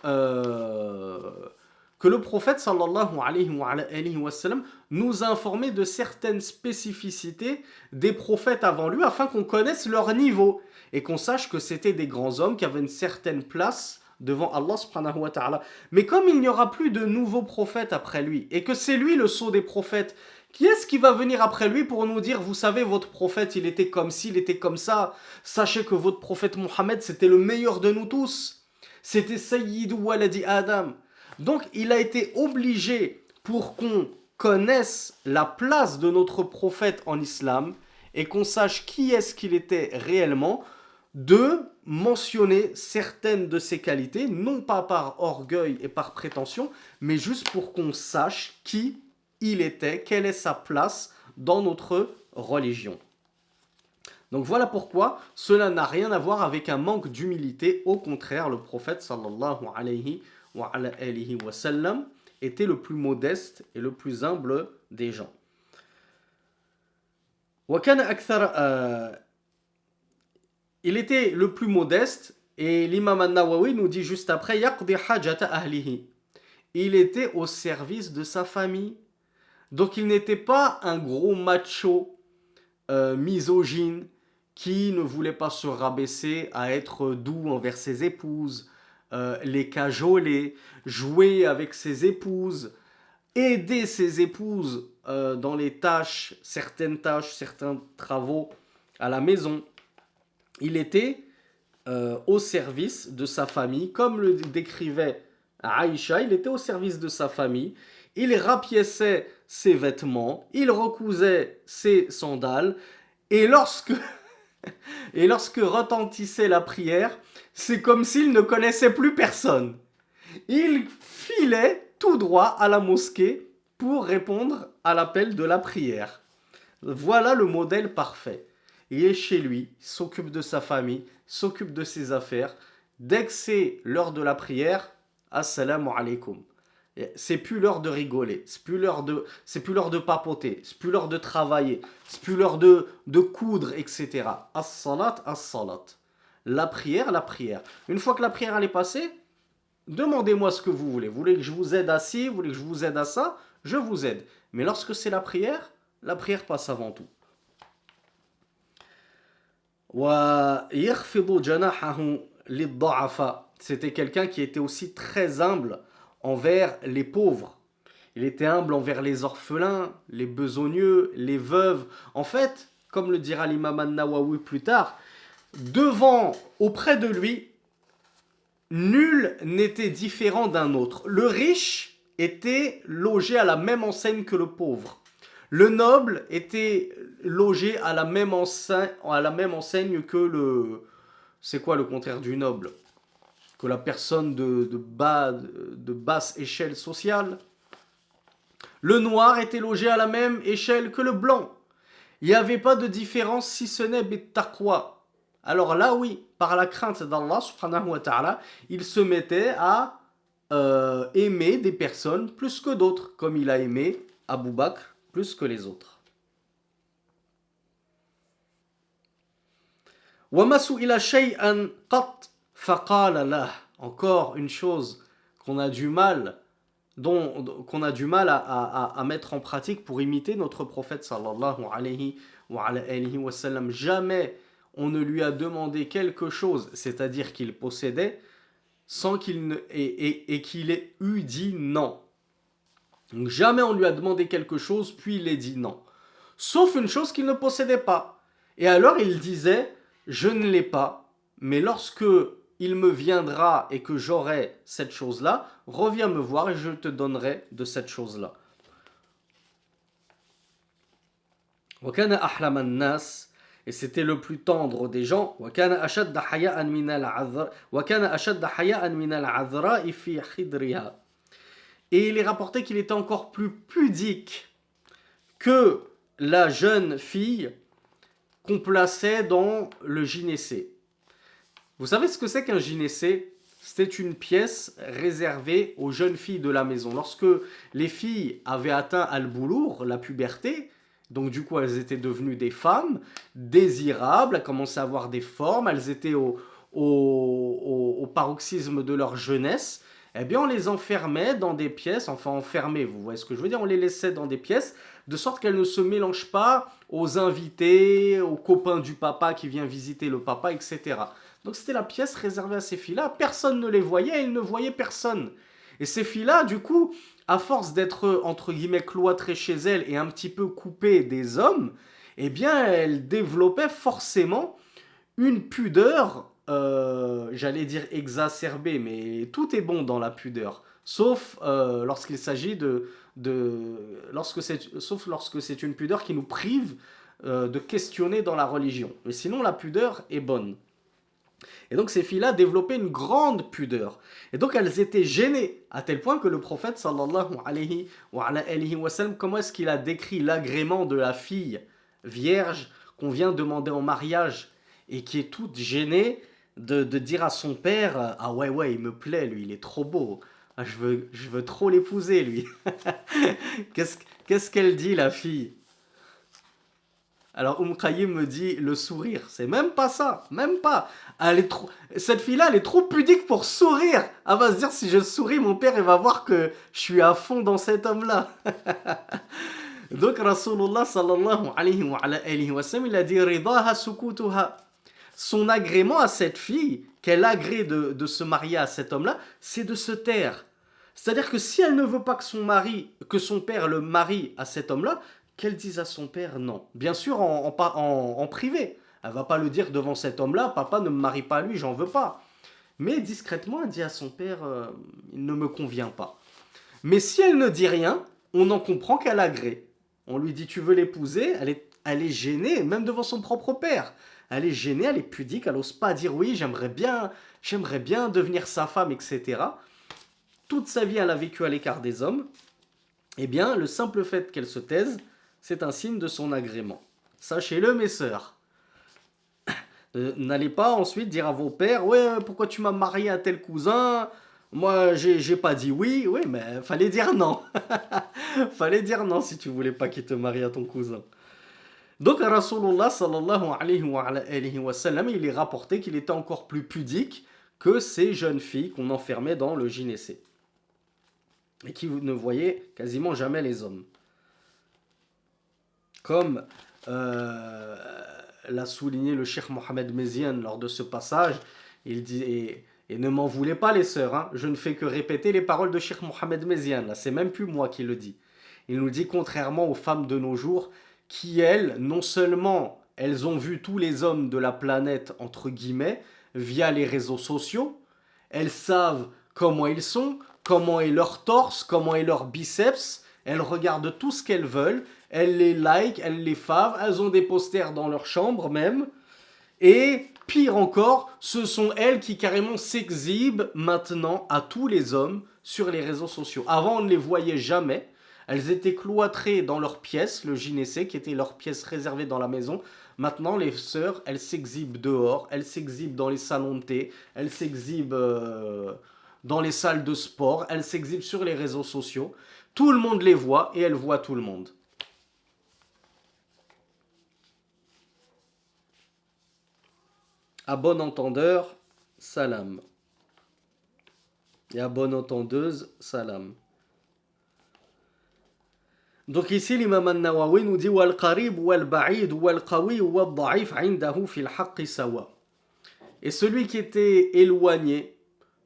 que le prophète sallallahu alayhi wa sallam nous a informé de certaines spécificités des prophètes avant lui afin qu'on connaisse leur niveau et qu'on sache que c'était des grands hommes qui avaient une certaine place devant Allah subhanahu wa ta'ala. Mais comme il n'y aura plus de nouveaux prophètes après lui et que c'est lui le sceau des prophètes, qui est-ce qui va venir après lui pour nous dire vous savez votre prophète il était comme ci, il était comme ça, sachez que votre prophète Mohammed c'était le meilleur de nous tous, c'était Sayyidu Waladi Adam. Donc il a été obligé pour qu'on connaisse la place de notre prophète en islam et qu'on sache qui est-ce qu'il était réellement, de mentionner certaines de ses qualités, non pas par orgueil et par prétention, mais juste pour qu'on sache qui il était, quelle est sa place dans notre religion. Donc voilà pourquoi cela n'a rien à voir avec un manque d'humilité. Au contraire, le prophète sallallahu alayhi wa sallam était le plus modeste et le plus humble des gens. Il était le plus modeste et l'imam al-Nawawi nous dit juste après yaqdi hajata ahlihi. Il était au service de sa famille. Donc il n'était pas un gros macho misogyne qui ne voulait pas se rabaisser à être doux envers ses épouses, les cajoler, jouer avec ses épouses, aider ses épouses dans les tâches, certains travaux à la maison. Il était au service de sa famille, comme le décrivait Aïcha, il était au service de sa famille. Il rapiéçait ses vêtements, il recousait ses sandales, et lorsque retentissait la prière, c'est comme s'il ne connaissait plus personne. Il filait tout droit à la mosquée pour répondre à l'appel de la prière. Voilà le modèle parfait. Il est chez lui, il s'occupe de sa famille, s'occupe de ses affaires. Dès que c'est l'heure de la prière, assalamu alaikum. C'est plus l'heure de rigoler, c'est plus l'heure de papoter, c'est plus l'heure de travailler, c'est plus l'heure de coudre, etc. As-salat, as-salat. La prière, la prière. Une fois que la prière elle est passée, demandez-moi ce que vous voulez. Vous voulez que je vous aide à ci, vous voulez que je vous aide à ça, je vous aide. Mais lorsque c'est la prière passe avant tout. وَيَخْفِضُ جَنَاحَهُ لِلضُّعَفَاءِ. C'était quelqu'un qui était aussi très humble envers les pauvres. Il était humble envers les orphelins, les besogneux, les veuves. En fait, comme le dira l'imam an-Nawawi plus tard, auprès de lui, nul n'était différent d'un autre. Le riche était logé à la même enseigne que le pauvre. Le noble était logé à la même enseigne que le... C'est quoi le contraire du noble? Que la personne de basse échelle sociale. Le noir était logé à la même échelle que le blanc. Il n'y avait pas de différence si ce n'est bittaqwa. Alors là, oui, par la crainte d'Allah, subhanahu wa ta'ala, il se mettait à aimer des personnes plus que d'autres, comme il a aimé Abu Bakr plus que les autres. وَمَا سُئِلَ شَيْئًا قَطْ فَقَالَ لَهُ. Encore une chose qu'on a du mal à mettre en pratique pour imiter notre prophète sallallahu alayhi wa sallam. Jamais on ne lui a demandé quelque chose, c'est-à-dire qu'il possédait, sans qu'il qu'il ait eu dit non. Donc jamais on lui a demandé quelque chose, puis il ait dit non. Sauf une chose qu'il ne possédait pas. Et alors il disait, je ne l'ai pas, mais lorsque il me viendra et que j'aurai cette chose-là, reviens me voir et je te donnerai de cette chose-là. وَكَانَ أَحْلَمَ النَّاسِ. Et c'était le plus tendre des gens. وَكَانَ أَشَدَّ حَيَاءً مِنَ الْعَذْرَاءِ فِي خِدْرِهَا. Et il est rapporté qu'il était encore plus pudique que la jeune fille qu'on plaçait dans le gynécée. Vous savez ce que c'est qu'un gynécée? C'était une pièce réservée aux jeunes filles de la maison. Lorsque les filles avaient atteint al-boulour, la puberté, donc du coup elles étaient devenues des femmes désirables, elles commençaient à avoir des formes, elles étaient au paroxysme de leur jeunesse, eh bien on les enfermait dans des pièces, enfin enfermés, vous voyez ce que je veux dire, on les laissait dans des pièces, de sorte qu'elles ne se mélangent pas aux invités, aux copains du papa qui vient visiter le papa, etc. Donc c'était la pièce réservée à ces filles-là, personne ne les voyait, elles ne voyaient personne. Et ces filles-là, du coup, à force d'être, entre guillemets, cloîtrées chez elles et un petit peu coupées des hommes, eh bien elles développaient forcément une pudeur, j'allais dire exacerbée, mais tout est bon dans la pudeur, sauf lorsqu'il s'agit sauf lorsque c'est une pudeur qui nous prive de questionner dans la religion. Mais sinon, la pudeur est bonne. Et donc ces filles-là développaient une grande pudeur. Et donc elles étaient gênées, à tel point que le prophète sallallahu alayhi wa sallam, comment est-ce qu'il a décrit l'agrément de la fille vierge qu'on vient demander en mariage et qui est toute gênée de dire à son père, ah ouais, il me plaît lui, il est trop beau, ah, je veux trop l'épouser lui. Qu'est-ce qu'elle dit la fille? Alors Qayyim me dit le sourire, c'est même pas ça, même pas. Cette fille-là, elle est trop pudique pour sourire. Elle va se dire, si je souris, mon père il va voir que je suis à fond dans cet homme-là. Donc Rasulullah sallallahu alayhi wa sallam, il a dit ridaha sukutuha. Son agrément à cette fille, qu'elle agrée de se marier à cet homme-là, c'est de se taire. C'est-à-dire que si elle ne veut pas que son père le marie à cet homme-là, qu'elle dise à son père non. Bien sûr en privé. Elle va pas le dire devant cet homme-là, papa ne me marie pas à lui, j'en veux pas. Mais discrètement, elle dit à son père, il ne me convient pas. Mais si elle ne dit rien, on en comprend qu'elle agrée. On lui dit, tu veux l'épouser, elle est gênée, même devant son propre père. Elle est gênée, elle est pudique, elle n'ose pas dire oui, j'aimerais bien devenir sa femme, etc. Toute sa vie, elle a vécu à l'écart des hommes. Eh bien, le simple fait qu'elle se taise, c'est un signe de son agrément. Sachez-le, mes sœurs. N'allez pas ensuite dire à vos pères, ouais, pourquoi tu m'as marié à tel cousin? Moi, j'ai pas dit oui, mais fallait dire non. Fallait dire non si tu voulais pas qu'il te marie à ton cousin. Donc, Rasulullah sallallahu alayhi wa sallam, il est rapporté qu'il était encore plus pudique que ces jeunes filles qu'on enfermait dans le gynécée. Et qui ne voyaient quasiment jamais les hommes. Comme l'a souligné le Cheikh Mohamed Meziane lors de ce passage. Il dit, et ne m'en voulez pas les sœurs, hein, je ne fais que répéter les paroles de Cheikh Mohamed Meziane, là, c'est même plus moi qui le dis. Il nous dit, contrairement aux femmes de nos jours, qui elles, non seulement elles ont vu tous les hommes de la planète, entre guillemets, via les réseaux sociaux, elles savent comment ils sont, comment est leur torse, comment est leur biceps, elles regardent tout ce qu'elles veulent, elles les like, elles les favent, elles ont des posters dans leur chambre même, et pire encore, ce sont elles qui carrément s'exhibent maintenant à tous les hommes sur les réseaux sociaux. Avant, on ne les voyait jamais. Elles étaient cloîtrées dans leur pièce, le gynécée, qui était leur pièce réservée dans la maison. Maintenant, les sœurs, elles s'exhibent dehors, elles s'exhibent dans les salons de thé, elles s'exhibent dans les salles de sport, elles s'exhibent sur les réseaux sociaux. Tout le monde les voit et elles voient tout le monde. À bon entendeur, salam. Et à bonne entendeuse, salam. Donc ici, l'imam al-Nawawi nous dit wal-qarib wal-ba'id wal-qawi wal-da'if 'indahu fil haqqi sawa. Et celui qui était éloigné,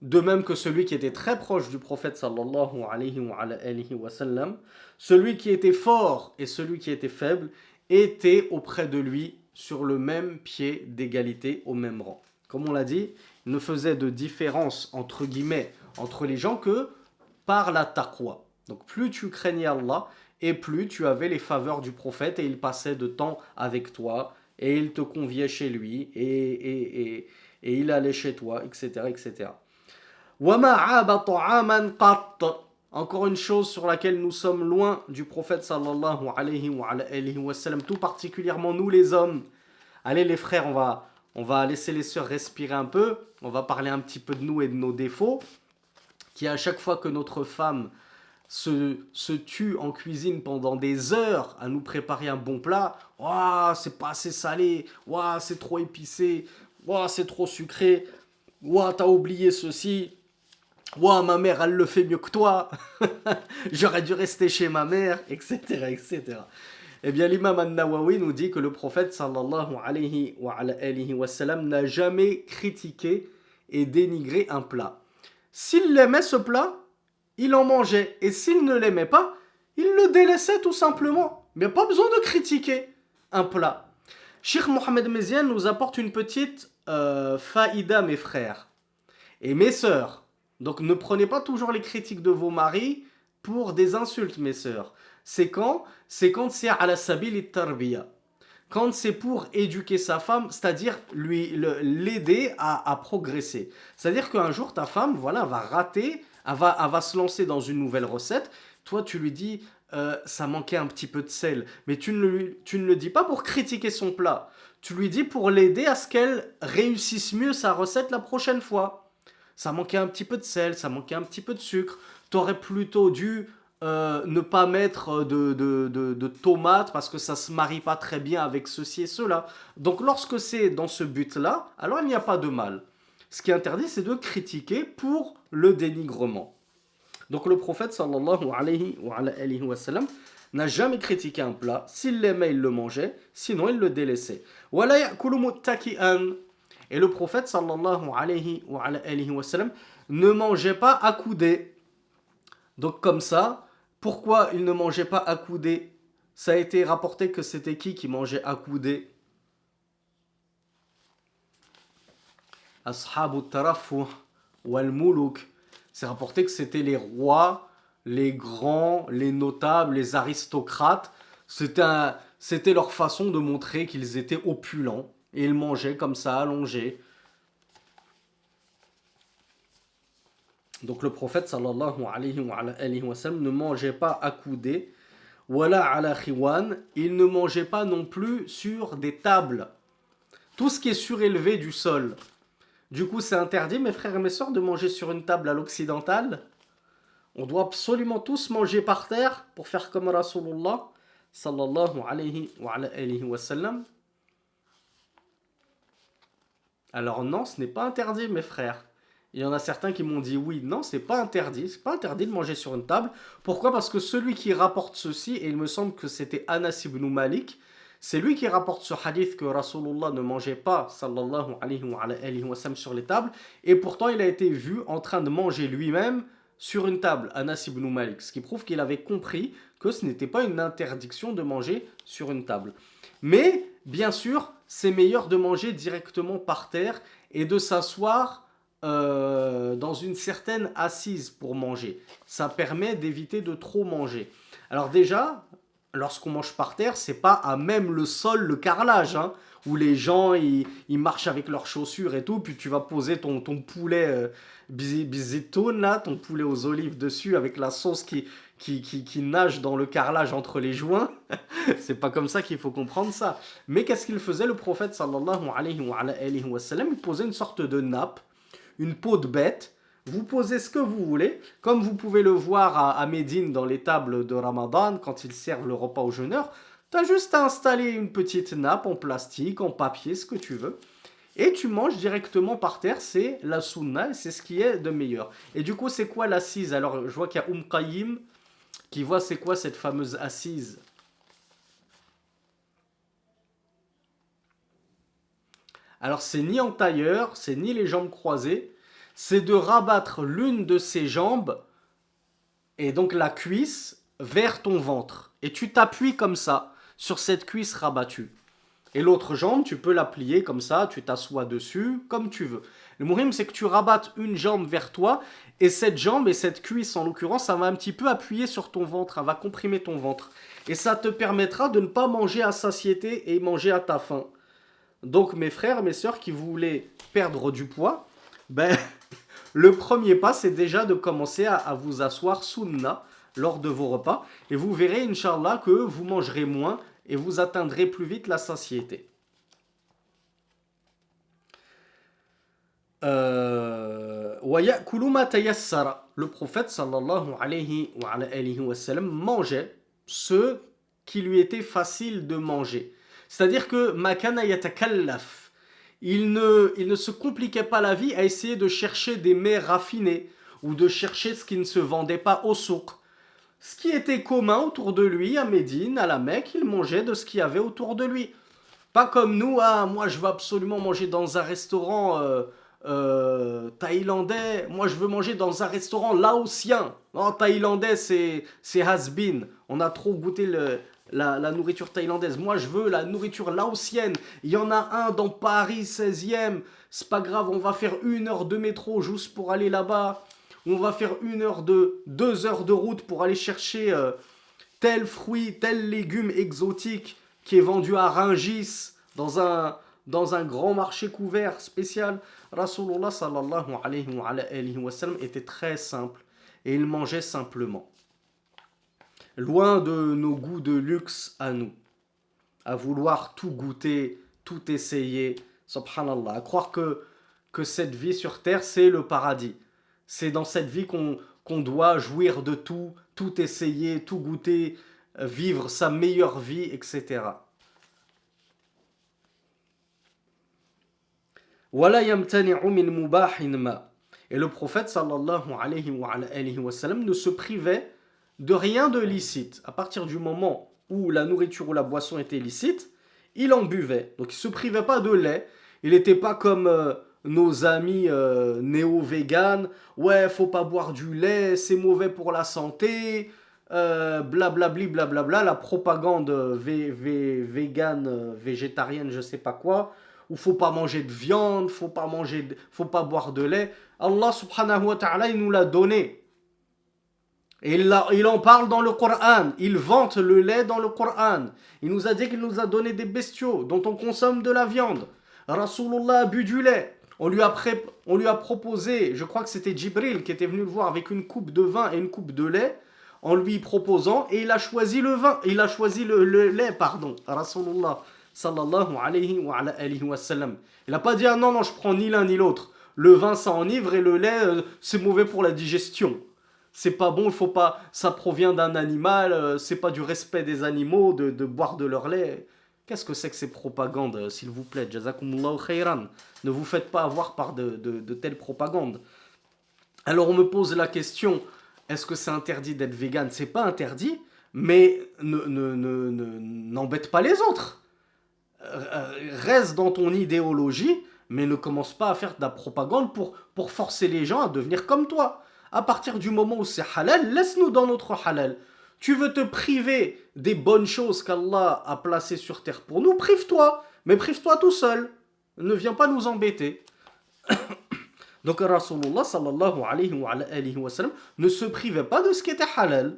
de même que celui qui était très proche du prophète sallallahu alayhi wa sallam, celui qui était fort et celui qui était faible étaient auprès de lui sur le même pied d'égalité, au même rang. Comme on l'a dit, il ne faisait de différence entre guillemets entre les gens que par la taqwa. Donc plus tu craignais Allah et plus tu avais les faveurs du prophète et il passait de temps avec toi et il te conviait chez lui et il allait chez toi, etc. etc. Encore une chose sur laquelle nous sommes loin du prophète sallallahu alayhi wa sallam, tout particulièrement nous les hommes. Allez les frères, on va laisser les sœurs respirer un peu, on va parler un petit peu de nous et de nos défauts, qui à chaque fois que notre femme se tue en cuisine pendant des heures à nous préparer un bon plat, ouah, c'est pas assez salé, ouah, c'est trop épicé, ouah, c'est trop sucré, ouah, t'as oublié ceci, ouah, ma mère, elle le fait mieux que toi, j'aurais dû rester chez ma mère, etc., etc. Eh bien, l'imam al-Nawawi nous dit que le prophète sallallahu alayhi wa sallam n'a jamais critiqué et dénigré un plat. S'il aimait ce plat, il en mangeait. Et s'il ne l'aimait pas, il le délaissait tout simplement. Il n'y a pas besoin de critiquer un plat. Cheikh Mohamed Meziane nous apporte une petite faïda, mes frères et mes sœurs. Donc ne prenez pas toujours les critiques de vos maris pour des insultes, mes sœurs. C'est quand c'est à la sabil tarbiya. Quand c'est pour éduquer sa femme, c'est-à-dire l'aider à progresser. C'est-à-dire qu'un jour, ta femme, voilà, va rater, elle va se lancer dans une nouvelle recette. Toi, tu lui dis, ça manquait un petit peu de sel. Mais tu ne le dis pas pour critiquer son plat. Tu lui dis pour l'aider à ce qu'elle réussisse mieux sa recette la prochaine fois. Ça manquait un petit peu de sel, ça manquait un petit peu de sucre. Tu aurais plutôt dû ne pas mettre de tomates parce que ça ne se marie pas très bien avec ceci et cela. Donc lorsque c'est dans ce but-là, alors il n'y a pas de mal. Ce qui est interdit, c'est de critiquer pour le dénigrement. Donc le prophète sallallahu alayhi wa sallam n'a jamais critiqué un plat. S'il l'aimait, il le mangeait. Sinon, il le délaissait. Wala ya'kulu muttaki'an. Et le prophète sallallahu alayhi wa sallam ne mangeait pas accoudé. Donc comme ça, pourquoi il ne mangeait pas accoudé? Ça a été rapporté que c'était qui mangeait accoudé? Ashabu tarafuh wal muluk. C'est rapporté que c'était les rois, les grands, les notables, les aristocrates. C'était leur façon de montrer qu'ils étaient opulents. Et ils mangeaient comme ça, allongés. Donc le prophète sallallahu alayhi wa sallam ne mangeait pas accoudé. Wala ala khiwan. Il ne mangeait pas non plus sur des tables. Tout ce qui est surélevé du sol. Du coup, c'est interdit, mes frères et mes sœurs, de manger sur une table à l'occidentale. On doit absolument tous manger par terre pour faire comme Rasulullah sallallahu alayhi wa sallam. Alors non, ce n'est pas interdit, mes frères. Il y en a certains qui m'ont dit oui, non, c'est pas interdit. C'est pas interdit de manger sur une table. Pourquoi? Parce que celui qui rapporte ceci, et il me semble que c'était Anas ibn Malik, C'est lui qui rapporte ce hadith que Rasulullah ne mangeait pas, sallallahu alayhi wa sallam, sur les tables, et pourtant il a été vu en train de manger lui-même sur une table, Anas ibn Malik, ce qui prouve qu'il avait compris que ce n'était pas une interdiction de manger sur une table. Mais, bien sûr, c'est meilleur de manger directement par terre et de s'asseoir dans une certaine assise pour manger. Ça permet d'éviter de trop manger. Alors déjà, lorsqu'on mange par terre, c'est pas à même le sol, le carrelage, hein, où les gens ils marchent avec leurs chaussures et tout, puis tu vas poser ton poulet bizitoun, là, ton poulet aux olives dessus avec la sauce qui nage dans le carrelage entre les joints. C'est pas comme ça qu'il faut comprendre ça. Mais qu'est-ce qu'il faisait le prophète sallallahu alayhi wa sallam? Il posait une sorte de nappe, une peau de bête. Vous posez ce que vous voulez, comme vous pouvez le voir à Médine dans les tables de Ramadan, quand ils servent le repas aux jeûneurs. Tu as juste à installer une petite nappe en plastique, en papier, ce que tu veux. Et tu manges directement par terre, c'est la sunna, c'est ce qui est de meilleur. Et du coup, c'est quoi l'assise? Alors, je vois qu'il y a Qayyim qui voit c'est quoi cette fameuse assise. Alors, c'est ni en tailleur, c'est ni les jambes croisées, c'est de rabattre l'une de ses jambes, et donc la cuisse, vers ton ventre. Et tu t'appuies comme ça, sur cette cuisse rabattue. Et l'autre jambe, tu peux la plier comme ça, tu t'assois dessus, comme tu veux. Le mourim, c'est que tu rabattes une jambe vers toi, et cette jambe et cette cuisse, en l'occurrence, ça va un petit peu appuyer sur ton ventre, ça va comprimer ton ventre. Et ça te permettra de ne pas manger à satiété et manger à ta faim. Donc mes frères, mes sœurs qui voulaient perdre du poids, ben, le premier pas, c'est déjà de commencer à vous asseoir sunna lors de vos repas. Et vous verrez, Inch'Allah, que vous mangerez moins et vous atteindrez plus vite la satiété. Le prophète sallallahu alayhi wa sallam mangeait ce qui lui était facile de manger. C'est-à-dire que makana yatakallaf. Il ne se compliquait pas la vie à essayer de chercher des mets raffinés ou de chercher ce qui ne se vendait pas au souk. Ce qui était commun autour de lui à Médine, à la Mecque, il mangeait de ce qu'il y avait autour de lui. Pas comme nous, ah, moi je veux absolument manger dans un restaurant thaïlandais, moi je veux manger dans un restaurant laotien. Non, thaïlandais c'est has-been. On a trop goûté la nourriture thaïlandaise. Moi je veux la nourriture laotienne. Il y en a un dans Paris 16e. C'est pas grave, on va faire 1 heure de métro juste pour aller là-bas. On va faire 2 heures de route pour aller chercher tel fruit, tel légume exotique qui est vendu à Rungis dans un grand marché couvert spécial. Rasulullah sallallahu alayhi wa sallam était très simple et il mangeait simplement. Loin de nos goûts de luxe à nous, à vouloir tout goûter, tout essayer, subhanallah, à croire que cette vie sur terre c'est le paradis. C'est dans cette vie qu'on doit jouir de tout, tout essayer, tout goûter, vivre sa meilleure vie, etc. Et le prophète sallallahu alayhi wa sallam ne se privait de rien de licite. À partir du moment où la nourriture ou la boisson était licite, il en buvait. Donc il ne se privait pas de lait. Il n'était pas comme nos amis néo-véganes. Ouais, faut pas boire du lait, c'est mauvais pour la santé. Blablabli, blablabla, la propagande végane, végétarienne, je sais pas quoi. Où faut pas manger de viande, faut pas boire de lait. Allah subhanahu wa ta'ala, il nous l'a donné. Et il en parle dans le Coran. Il vante le lait dans le Coran. Il nous a dit qu'il nous a donné des bestiaux dont on consomme de la viande. Rasulullah a bu du lait. On lui a proposé, je crois que c'était Jibril qui était venu le voir avec une coupe de vin et une coupe de lait, en lui proposant, et il a choisi le vin, il a choisi le lait, pardon. Rasulullah sallallahu alayhi wa sallam. Il n'a pas dit, ah non, non, je prends ni l'un ni l'autre. Le vin, ça enivre et le lait, c'est mauvais pour la digestion. C'est pas bon, il faut pas, ça provient d'un animal, c'est pas du respect des animaux de boire de leur lait. Qu'est-ce que c'est que ces propagandes, s'il vous plaît? Jazakumullahu khayran. Ne vous faites pas avoir par de telles propagandes. Alors on me pose la question, est-ce que c'est interdit d'être vegan? C'est pas interdit, mais n'embête pas les autres. reste dans ton idéologie, mais ne commence pas à faire de la propagande pour forcer les gens à devenir comme toi. À partir du moment où c'est halal, laisse-nous dans notre halal. Tu veux te priver des bonnes choses qu'Allah a placées sur terre pour nous, prive-toi. Mais prive-toi tout seul. Ne viens pas nous embêter. Donc Rasulullah sallallahu alayhi wa sallam ne se privait pas de ce qui était halal.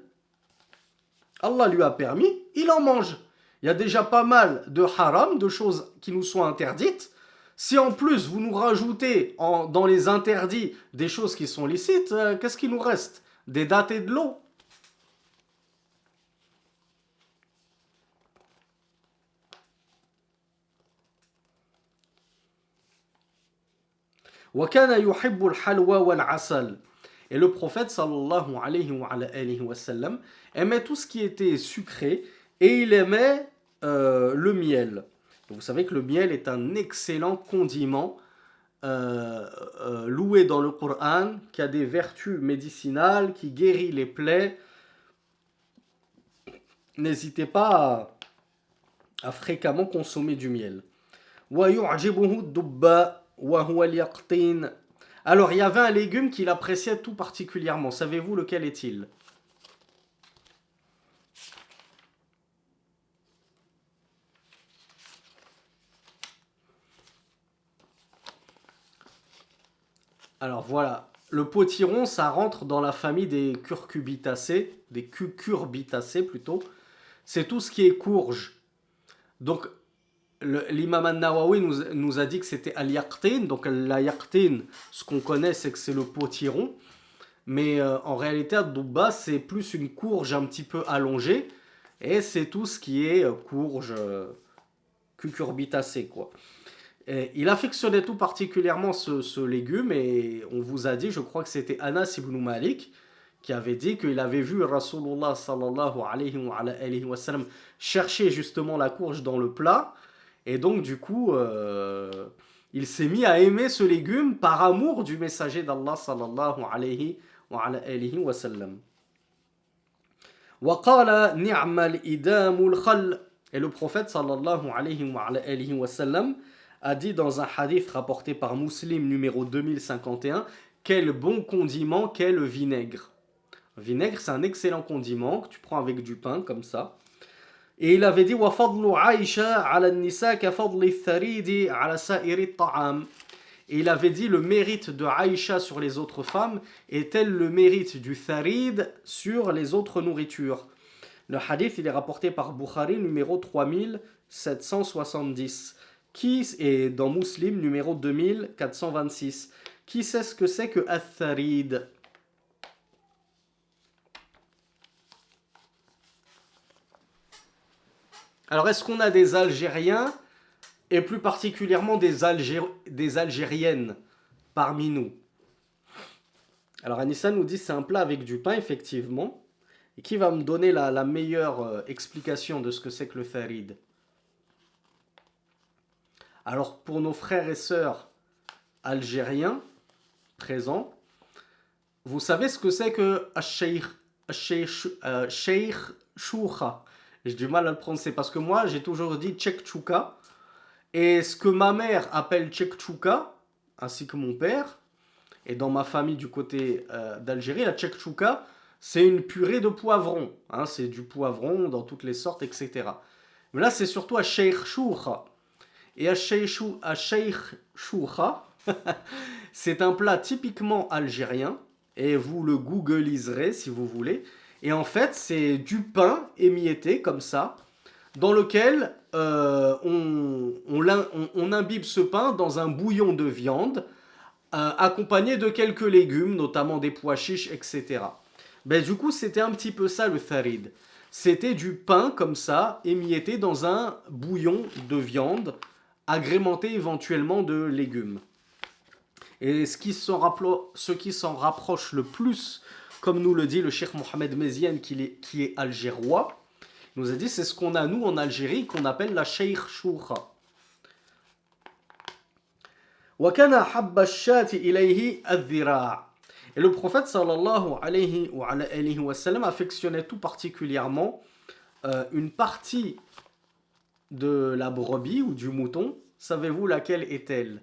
Allah lui a permis, il en mange. Il y a déjà pas mal de haram, de choses qui nous sont interdites. Si en plus vous nous rajoutez dans les interdits des choses qui sont licites, qu'est-ce qui nous reste? Des dattes et de l'eau. وَكَانَ يُحِبُّ الْحَلْوَى وَالْعَسَلِ. Et le prophète sallallahu alayhi wa sallam aimait tout ce qui était sucré et il aimait le miel. Vous savez que le miel est un excellent condiment loué dans le Coran, qui a des vertus médicinales, qui guérit les plaies. N'hésitez pas à fréquemment consommer du miel. وَيُعْجِبُهُ الدُّبَّاءُ وَهُوَ الْيَقْطِينُ. Alors, il y avait un légume qu'il appréciait tout particulièrement. Savez-vous lequel est-il? Alors voilà, le potiron, ça rentre dans la famille des curcubitacées, des cucurbitacées plutôt. C'est tout ce qui est courge. Donc, l'imam al-Nawawi nous a dit que c'était al-yaqtin. Donc, al-yaqtin, ce qu'on connaît, c'est que c'est le potiron. Mais en réalité, ad-dubba, c'est plus une courge un petit peu allongée. Et c'est tout ce qui est courge cucurbitacée, quoi. Et il affectionnait tout particulièrement ce légume. Et on vous a dit, je crois que c'était Anas ibn Malik, qui avait dit qu'il avait vu Rasulullah sallallahu alayhi wa sallam chercher justement la courge dans le plat. Et donc, du coup, il s'est mis à aimer ce légume par amour du messager d'Allah sallallahu alayhi wa sallam. وَقَالَ نِعْمَ الْإِدَامُ الْخَلْ. Et le prophète sallallahu alayhi wa sallam a dit dans un hadith rapporté par Muslim numéro 2051, quel bon condiment qu'est le vinaigre. Le vinaigre, c'est un excellent condiment que tu prends avec du pain, comme ça. Et il avait dit وَفَضْلُ عَيْشَةَ عَلَى النِّسَاءِ كَفَضْلِ الثَّرِيدِ عَلَى سَائِرِ الطَّعَامِ. Et il avait dit le mérite de Aïcha sur les autres femmes est tel le mérite du tharid sur les autres nourritures. Le hadith, il est rapporté par Bukhari, numéro 3770, qui est dans Muslim, numéro 2426. Qui sait ce que c'est que al-tharid? Alors, est-ce qu'on a des Algériens et plus particulièrement des Algériennes parmi nous? Alors, Anissa nous dit c'est un plat avec du pain, effectivement. Et qui va me donner la meilleure explication de ce que c'est que le tharid? Alors, pour nos frères et sœurs algériens présents, vous savez ce que c'est que Sheikh Choucha? J'ai du mal à le prononcer parce que moi, j'ai toujours dit Tchekchouka. Et ce que ma mère appelle Tchekchouka, ainsi que mon père, et dans ma famille du côté d'Algérie, la Tchekchouka, c'est une purée de poivrons. Hein, c'est du poivron dans toutes les sortes, etc. Mais là, c'est surtout à Sheikh Choucha. Et à Sheikh Choucha, c'est un plat typiquement algérien. Et vous le googliserez si vous voulez. Et en fait, c'est du pain émietté comme ça, dans lequel on imbibe ce pain dans un bouillon de viande, accompagné de quelques légumes, notamment des pois chiches, etc. Ben, du coup, c'était un petit peu ça le tharid. C'était du pain comme ça, émietté dans un bouillon de viande, agrémenté éventuellement de légumes. Et ce qui s'en rapproche le plus, comme nous le dit le Cheikh Mohamed Meziane, qui est algérois, il nous a dit c'est ce qu'on a nous en Algérie qu'on appelle la Sheikh Choucha. وَكَانَ حَبَّ الشَّاةِ إِلَيْهِ الذِّرَاعِ. Et le prophète sallallahu alayhi wa sallam affectionnait tout particulièrement une partie de la brebis ou du mouton, savez-vous laquelle est-elle?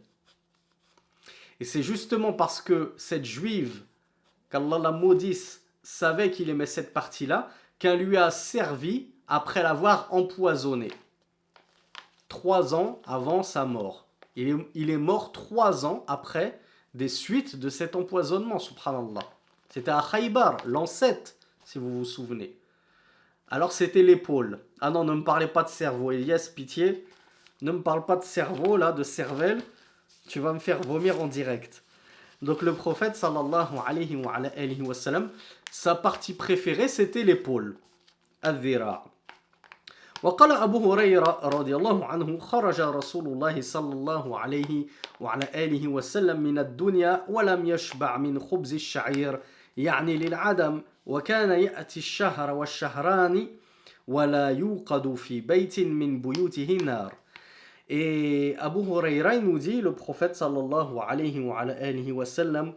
Et c'est justement parce que cette juive, qu'Allah la maudisse, savait qu'il aimait cette partie-là, qu'elle lui a servi après l'avoir empoisonné. 3 ans avant sa mort. Il est mort 3 ans après des suites de cet empoisonnement, subhanallah. C'était à Khaybar, l'an 7, si vous vous souvenez. Alors c'était l'épaule. Ah non, ne me parlez pas de cerveau. Elias, pitié. Ne me parle pas de cerveau, là, de cervelle. Tu vas me faire vomir en direct. Donc le prophète, sallallahu alayhi wa sallam, sa partie préférée, c'était l'épaule. Al-dhira'. وقال أبو هريرة رضي الله عنه خرج رسول الله صلى الله عليه وعلى آله وسلم من الدنيا ولم يشبع من خبز الشعير يعني للعدم وكان يأتي الشهر والشهران ولا يوقد في بيت من بيوته نار. Et Abu Huraira nous dit, le prophète sallallahu alayhi wa sallam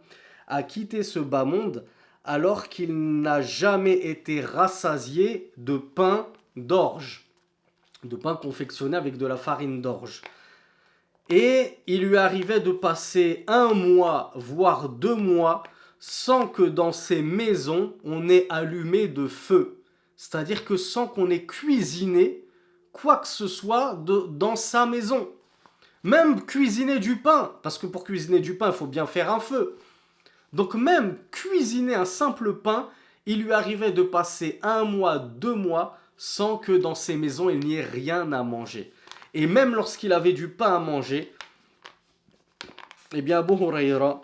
a quitté ce bas monde alors qu'il n'a jamais été rassasié de pain d'orge, de pain confectionné avec de la farine d'orge. Et il lui arrivait de passer 1 mois, voire 2 mois, sans que dans ses maisons on ait allumé de feu. C'est-à-dire que sans qu'on ait cuisiné quoi que ce soit dans sa maison. Même cuisiner du pain, parce que pour cuisiner du pain, il faut bien faire un feu. Donc même cuisiner un simple pain, il lui arrivait de passer 1 mois, 2 mois, sans que dans ses maisons, il n'y ait rien à manger. Et même lorsqu'il avait du pain à manger, eh bien Abu Huraira,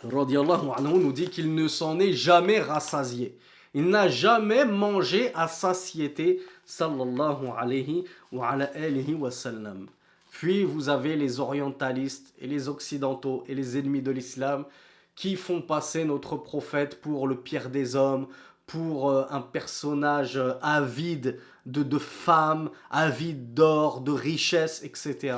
radiyallahu anhu, nous dit qu'il ne s'en est jamais rassasié. Il n'a jamais mangé à satiété, sallallahu alayhi wa sallam. Puis vous avez les orientalistes et les occidentaux et les ennemis de l'islam qui font passer notre prophète pour le pire des hommes, pour un personnage avide de femmes, avide d'or, de richesses, etc.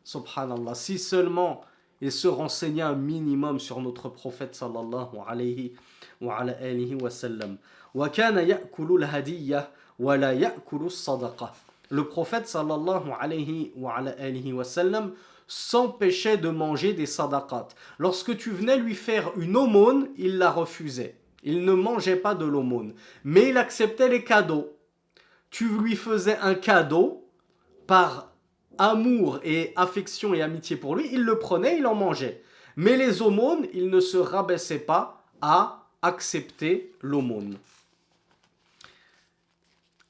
Subhanallah. Si seulement il se renseignait un minimum sur notre prophète sallallahu alayhi wa sallam. Wa kana ya'kulu al-hadiyya wa la ya'kulu as-sadaqa. Le prophète sallallahu alayhi wa sallam s'empêchait de manger des sadaqat. Lorsque tu venais lui faire une aumône, il la refusait. Il ne mangeait pas de l'aumône, mais il acceptait les cadeaux. Tu lui faisais un cadeau par amour et affection et amitié pour lui, il le prenait, il en mangeait. Mais les aumônes, il ne se rabaissait pas à accepter l'aumône.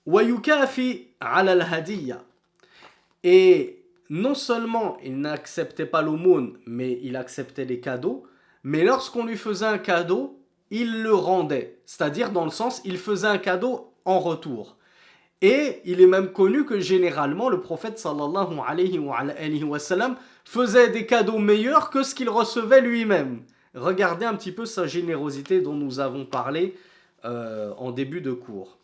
وَيُكَافِي عَلَى الْهَدِيَّةِ. Et non seulement il n'acceptait pas l'aumône, mais il acceptait les cadeaux, mais lorsqu'on lui faisait un cadeau, il le rendait. C'est-à-dire dans le sens, il faisait un cadeau en retour. Et il est même connu que généralement, le prophète sallallahu alayhi wa sallam faisait des cadeaux meilleurs que ce qu'il recevait lui-même. Regardez un petit peu sa générosité dont nous avons parlé en début de cours.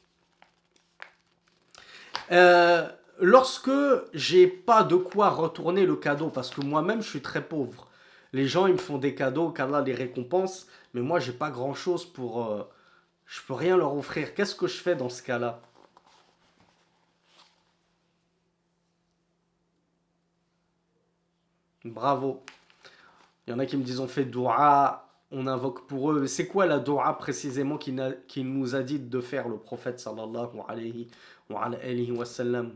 Lorsque j'ai pas de quoi retourner le cadeau, parce que moi-même je suis très pauvre, les gens ils me font des cadeaux, qu'Allah les récompense, mais moi j'ai pas grand chose pour je peux rien leur offrir. Qu'est-ce que je fais dans ce cas-là? Bravo. Il y en a qui me disent on fait dua, on invoque pour eux. C'est quoi la dua précisément qu'il nous a dit de faire le prophète sallallahu alayhi wa sallam?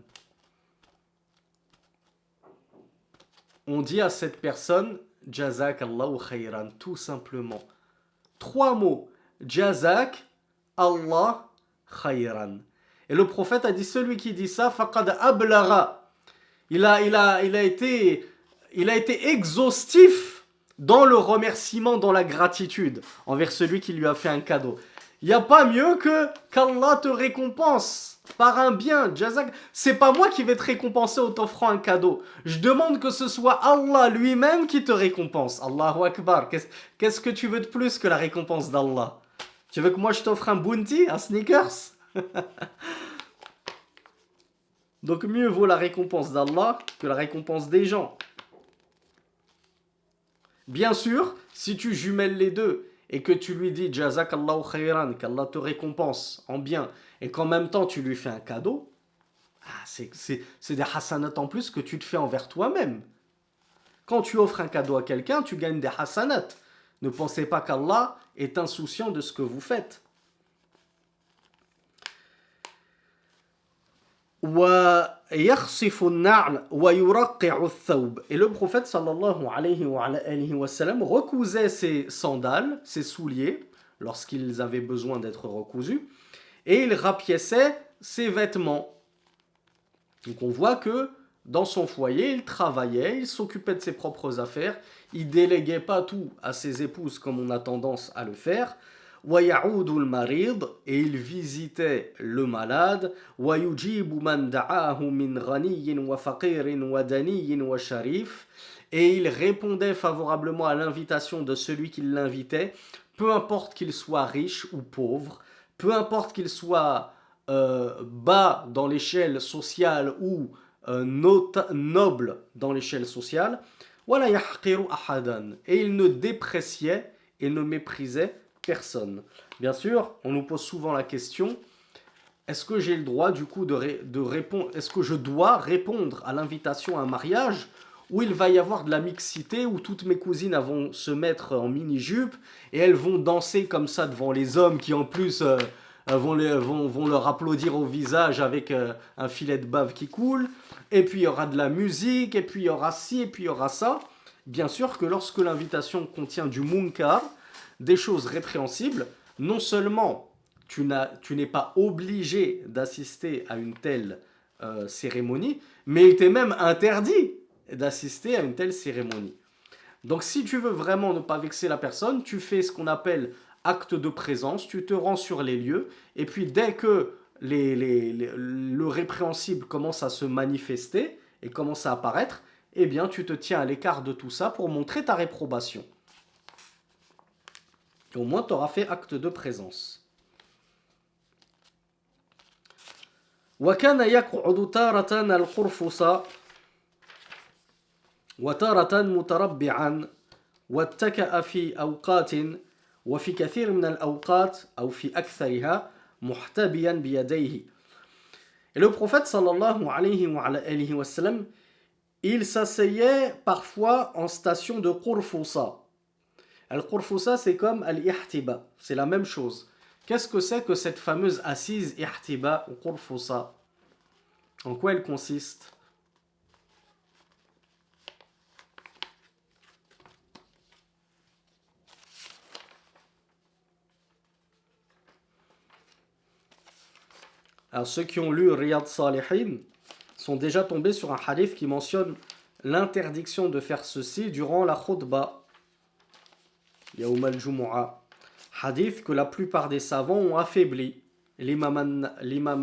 On dit à cette personne Jazak Allahu khayran, tout simplement. 3 mots. Jazak Allah khayran. Et le prophète a dit celui qui dit ça, faqad ablagha. Il a été exhaustif dans le remerciement, dans la gratitude envers celui qui lui a fait un cadeau. Il n'y a pas mieux que qu'Allah te récompense par un bien. Jazak, c'est pas moi qui vais te récompenser en t'offrant un cadeau. Je demande que ce soit Allah lui-même qui te récompense. Allahu Akbar. Qu'est-ce que tu veux de plus que la récompense d'Allah? Tu veux que moi je t'offre un bounty, un sneakers? Donc mieux vaut la récompense d'Allah que la récompense des gens. Bien sûr, si tu jumelles les deux et que tu lui dis Jazakallahu khayran, qu'Allah te récompense en bien, et qu'en même temps tu lui fais un cadeau, C'est des hasanats en plus que tu te fais envers toi-même. Quand tu offres un cadeau à quelqu'un, tu gagnes des hasanats. Ne pensez pas qu'Allah est insouciant de ce que vous faites. Et le prophète sallallahu alayhi wa sallam recousait ses sandales, ses souliers, lorsqu'ils avaient besoin d'être recousus, et il rapiéçait ses vêtements. Donc on voit que dans son foyer, il travaillait, il s'occupait de ses propres affaires, il déléguait pas tout à ses épouses comme on a tendance à le faire. Et il visitait le malade. Et il répondait favorablement à l'invitation de celui qui l'invitait, peu importe qu'il soit riche ou pauvre, peu importe qu'il soit bas dans l'échelle sociale ou noble dans l'échelle sociale. Et il ne dépréciait et ne méprisait personne. Bien sûr, on nous pose souvent la question, est-ce que j'ai le droit du coup de répondre, est-ce que je dois répondre à l'invitation à un mariage où il va y avoir de la mixité, où toutes mes cousines vont se mettre en mini-jupe et elles vont danser comme ça devant les hommes qui en plus vont leur applaudir au visage avec un filet de bave qui coule, et puis il y aura de la musique, et puis il y aura ci, et puis il y aura ça. Bien sûr que lorsque l'invitation contient du munkar, des choses répréhensibles, non seulement tu n'es pas obligé d'assister à une telle cérémonie, mais il t'est même interdit d'assister à une telle cérémonie. Donc si tu veux vraiment ne pas vexer la personne, tu fais ce qu'on appelle acte de présence, tu te rends sur les lieux, et puis dès que le répréhensible commence à se manifester et commence à apparaître, eh bien tu te tiens à l'écart de tout ça pour montrer ta réprobation. Au moins tu auras fait acte de présence. وكان يقعد تارة القرفص وتارة متربعا واتكأ في أوقات وفي كثير من الأوقات أو في أكثرها محتبيا بيديه. Et le prophète sallallahu alayhi wa sallam, il s'asseyait parfois en station de qurfusa. Al-qurfusa, c'est comme al-ihtiba, c'est la même chose. Qu'est-ce que c'est que cette fameuse assise ihtiba ou qurfusa? En quoi elle consiste? Alors ceux qui ont lu Riyad Salihin sont déjà tombés sur un hadith qui mentionne l'interdiction de faire ceci durant la khutbah, Yawm al-Jumu'ah. Hadith que la plupart des savants ont affaibli. L'imam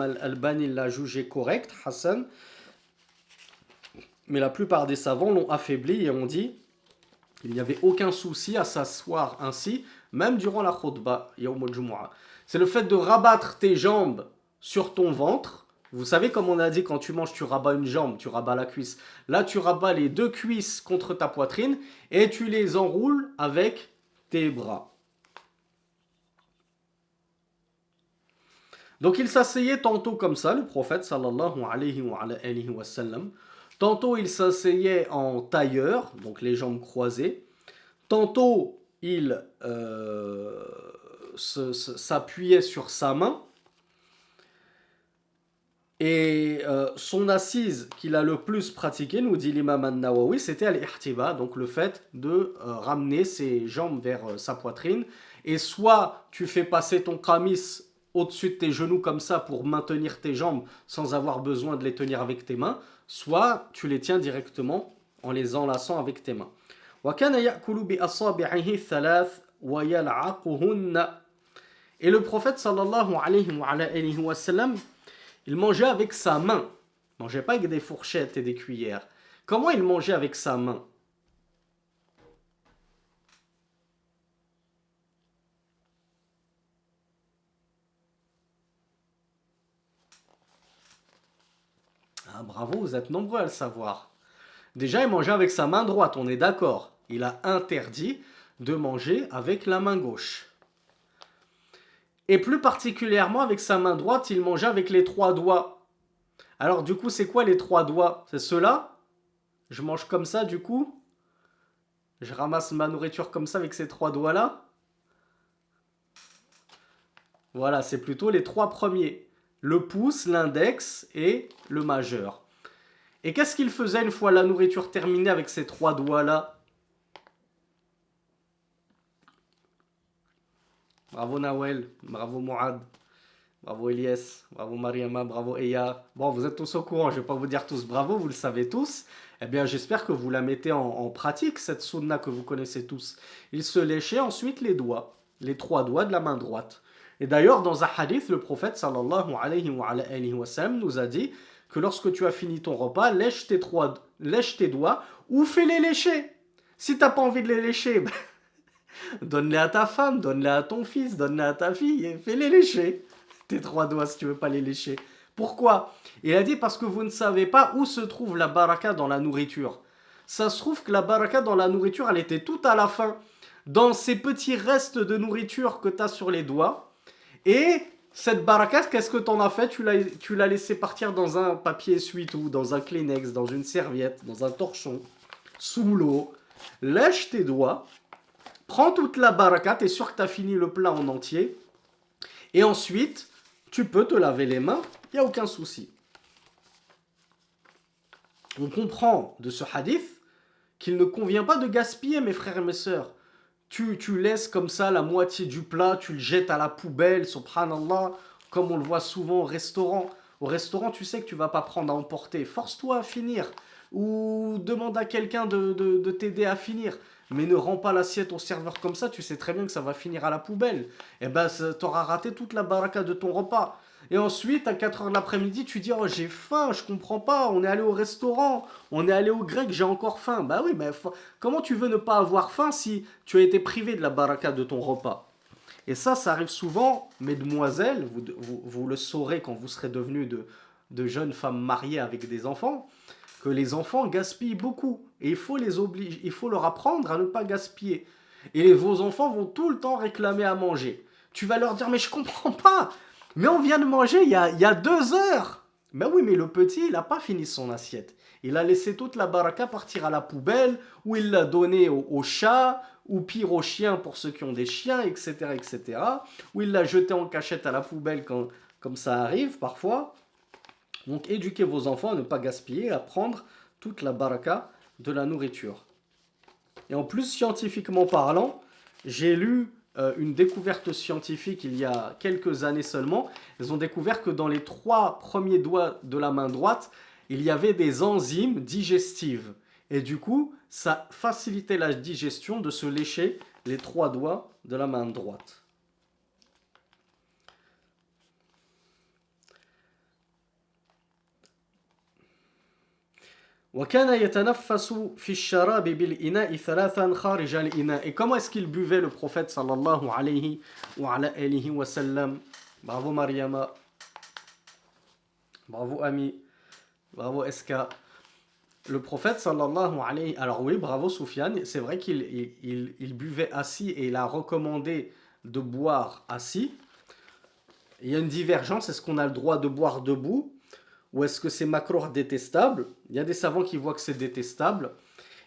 al-Albani l'a jugé correct, Hassan, mais la plupart des savants l'ont affaibli et ont dit qu'il n'y avait aucun souci à s'asseoir ainsi, même durant la khutbah, Yawm al-Jumu'ah. C'est le fait de rabattre tes jambes sur ton ventre. Vous savez, comme on a dit, quand tu manges, tu rabats une jambe, tu rabats la cuisse. Là, tu rabats les deux cuisses contre ta poitrine et tu les enroules avec tes bras. Donc il s'asseyait tantôt comme ça, le prophète sallallahu alayhi wa sallam. Tantôt il s'asseyait en tailleur, donc les jambes croisées. Tantôt il s'appuyait sur sa main. Et son assise qu'il a le plus pratiquée, nous dit l'imam an-Nawawi, c'était al-ihtiba, donc le fait de ramener ses jambes vers sa poitrine. Et soit tu fais passer ton qamis au-dessus de tes genoux comme ça pour maintenir tes jambes sans avoir besoin de les tenir avec tes mains, soit tu les tiens directement en les enlaçant avec tes mains. Et le prophète sallallahu alayhi wa sallam, il mangeait avec sa main. Il ne mangeait pas avec des fourchettes et des cuillères. Comment il mangeait avec sa main? Ah, bravo, vous êtes nombreux à le savoir. Déjà, il mangeait avec sa main droite, on est d'accord. Il a interdit de manger avec la main gauche. Et plus particulièrement avec sa main droite, il mangeait avec les trois doigts. Alors du coup, c'est quoi les 3 doigts? C'est ceux-là? Je mange comme ça du coup? Je ramasse ma nourriture comme ça avec ces 3 doigts-là? Voilà, c'est plutôt les 3 premiers. Le pouce, l'index et le majeur. Et qu'est-ce qu'il faisait une fois la nourriture terminée avec ces 3 doigts-là? Bravo Nawel, bravo Mourad, bravo Elias, bravo Mariama, bravo Eya. Bon, vous êtes tous au courant, je ne vais pas vous dire tous bravo, vous le savez tous. Eh bien, j'espère que vous la mettez en pratique, cette sunna que vous connaissez tous. Il se léchait ensuite les doigts, les 3 doigts de la main droite. Et d'ailleurs, dans un hadith, le prophète sallallahu alayhi wa sallam nous a dit que lorsque tu as fini ton repas, lèche tes doigts ou fais-les lécher. Si t'as pas envie de les lécher, donne-les à ta femme, donne-les à ton fils, donne-les à ta fille et fais-les lécher. Tes 3 doigts si tu veux pas les lécher. Pourquoi? Il a dit parce que vous ne savez pas où se trouve la baraka dans la nourriture. Ça se trouve que la baraka dans la nourriture, elle était tout à la fin. Dans ces petits restes de nourriture que tu as sur les doigts. Et cette baraka, qu'est-ce que tu en as fait? Tu l'as laissé partir dans un papier essuie-tout, dans un Kleenex, dans une serviette, dans un torchon, sous l'eau. Lèche tes doigts. Prends toute la baraka, t'es sûr que tu as fini le plat en entier. Et ensuite, tu peux te laver les mains, il n'y a aucun souci. On comprend de ce hadith qu'il ne convient pas de gaspiller, mes frères et mes sœurs. Tu laisses comme ça la moitié du plat, tu le jettes à la poubelle, subhanallah, comme on le voit souvent au restaurant. Au restaurant, tu sais que tu ne vas pas prendre à emporter. Force-toi à finir. Ou demande à quelqu'un de t'aider à finir. Mais ne rends pas l'assiette au serveur comme ça, tu sais très bien que ça va finir à la poubelle. Et ben, t'auras raté toute la baraka de ton repas. Et ensuite, à 4 heures de l'après-midi, tu dis, oh, j'ai faim, je comprends pas, on est allé au restaurant, on est allé au grec, j'ai encore faim. Bah oui, mais comment tu veux ne pas avoir faim si tu as été privé de la baraka de ton repas? Et ça arrive souvent, mesdemoiselles, vous le saurez quand vous serez devenues de jeunes femmes mariées avec des enfants, que les enfants gaspillent beaucoup. Et il faut les obliger, il faut leur apprendre à ne pas gaspiller. Et vos enfants vont tout le temps réclamer à manger. Tu vas leur dire, mais je comprends pas. Mais on vient de manger il y a 2 heures. Ben oui, mais le petit, il n'a pas fini son assiette. Il a laissé toute la baraka partir à la poubelle, ou il l'a donnée au chat, ou pire aux chiens pour ceux qui ont des chiens, etc., etc. Ou il l'a jeté en cachette à la poubelle comme ça arrive parfois. Donc éduquez vos enfants à ne pas gaspiller, à prendre toute la baraka de la nourriture. Et en plus, scientifiquement parlant, j'ai lu une découverte scientifique il y a quelques années seulement. Ils ont découvert que dans les 3 premiers doigts de la main droite, il y avait des enzymes digestives. Et du coup, ça facilitait la digestion de se lécher les 3 doigts de la main droite. وكان يتنفس في الشراب بالإناء ثلاثا خارج الإناء. Et comment est-ce qu'il buvait le prophète sallallahu alayhi wa sallam? Bravo Mariama, bravo Ami, bravo Eska. Le prophète sallallahu alayhi... Alors oui, bravo Soufiane, c'est vrai qu'il buvait assis et il a recommandé de boire assis. Il y a une divergence, est-ce qu'on a le droit de boire debout? Ou est-ce que c'est makruh détestable? Il y a des savants qui voient que c'est détestable.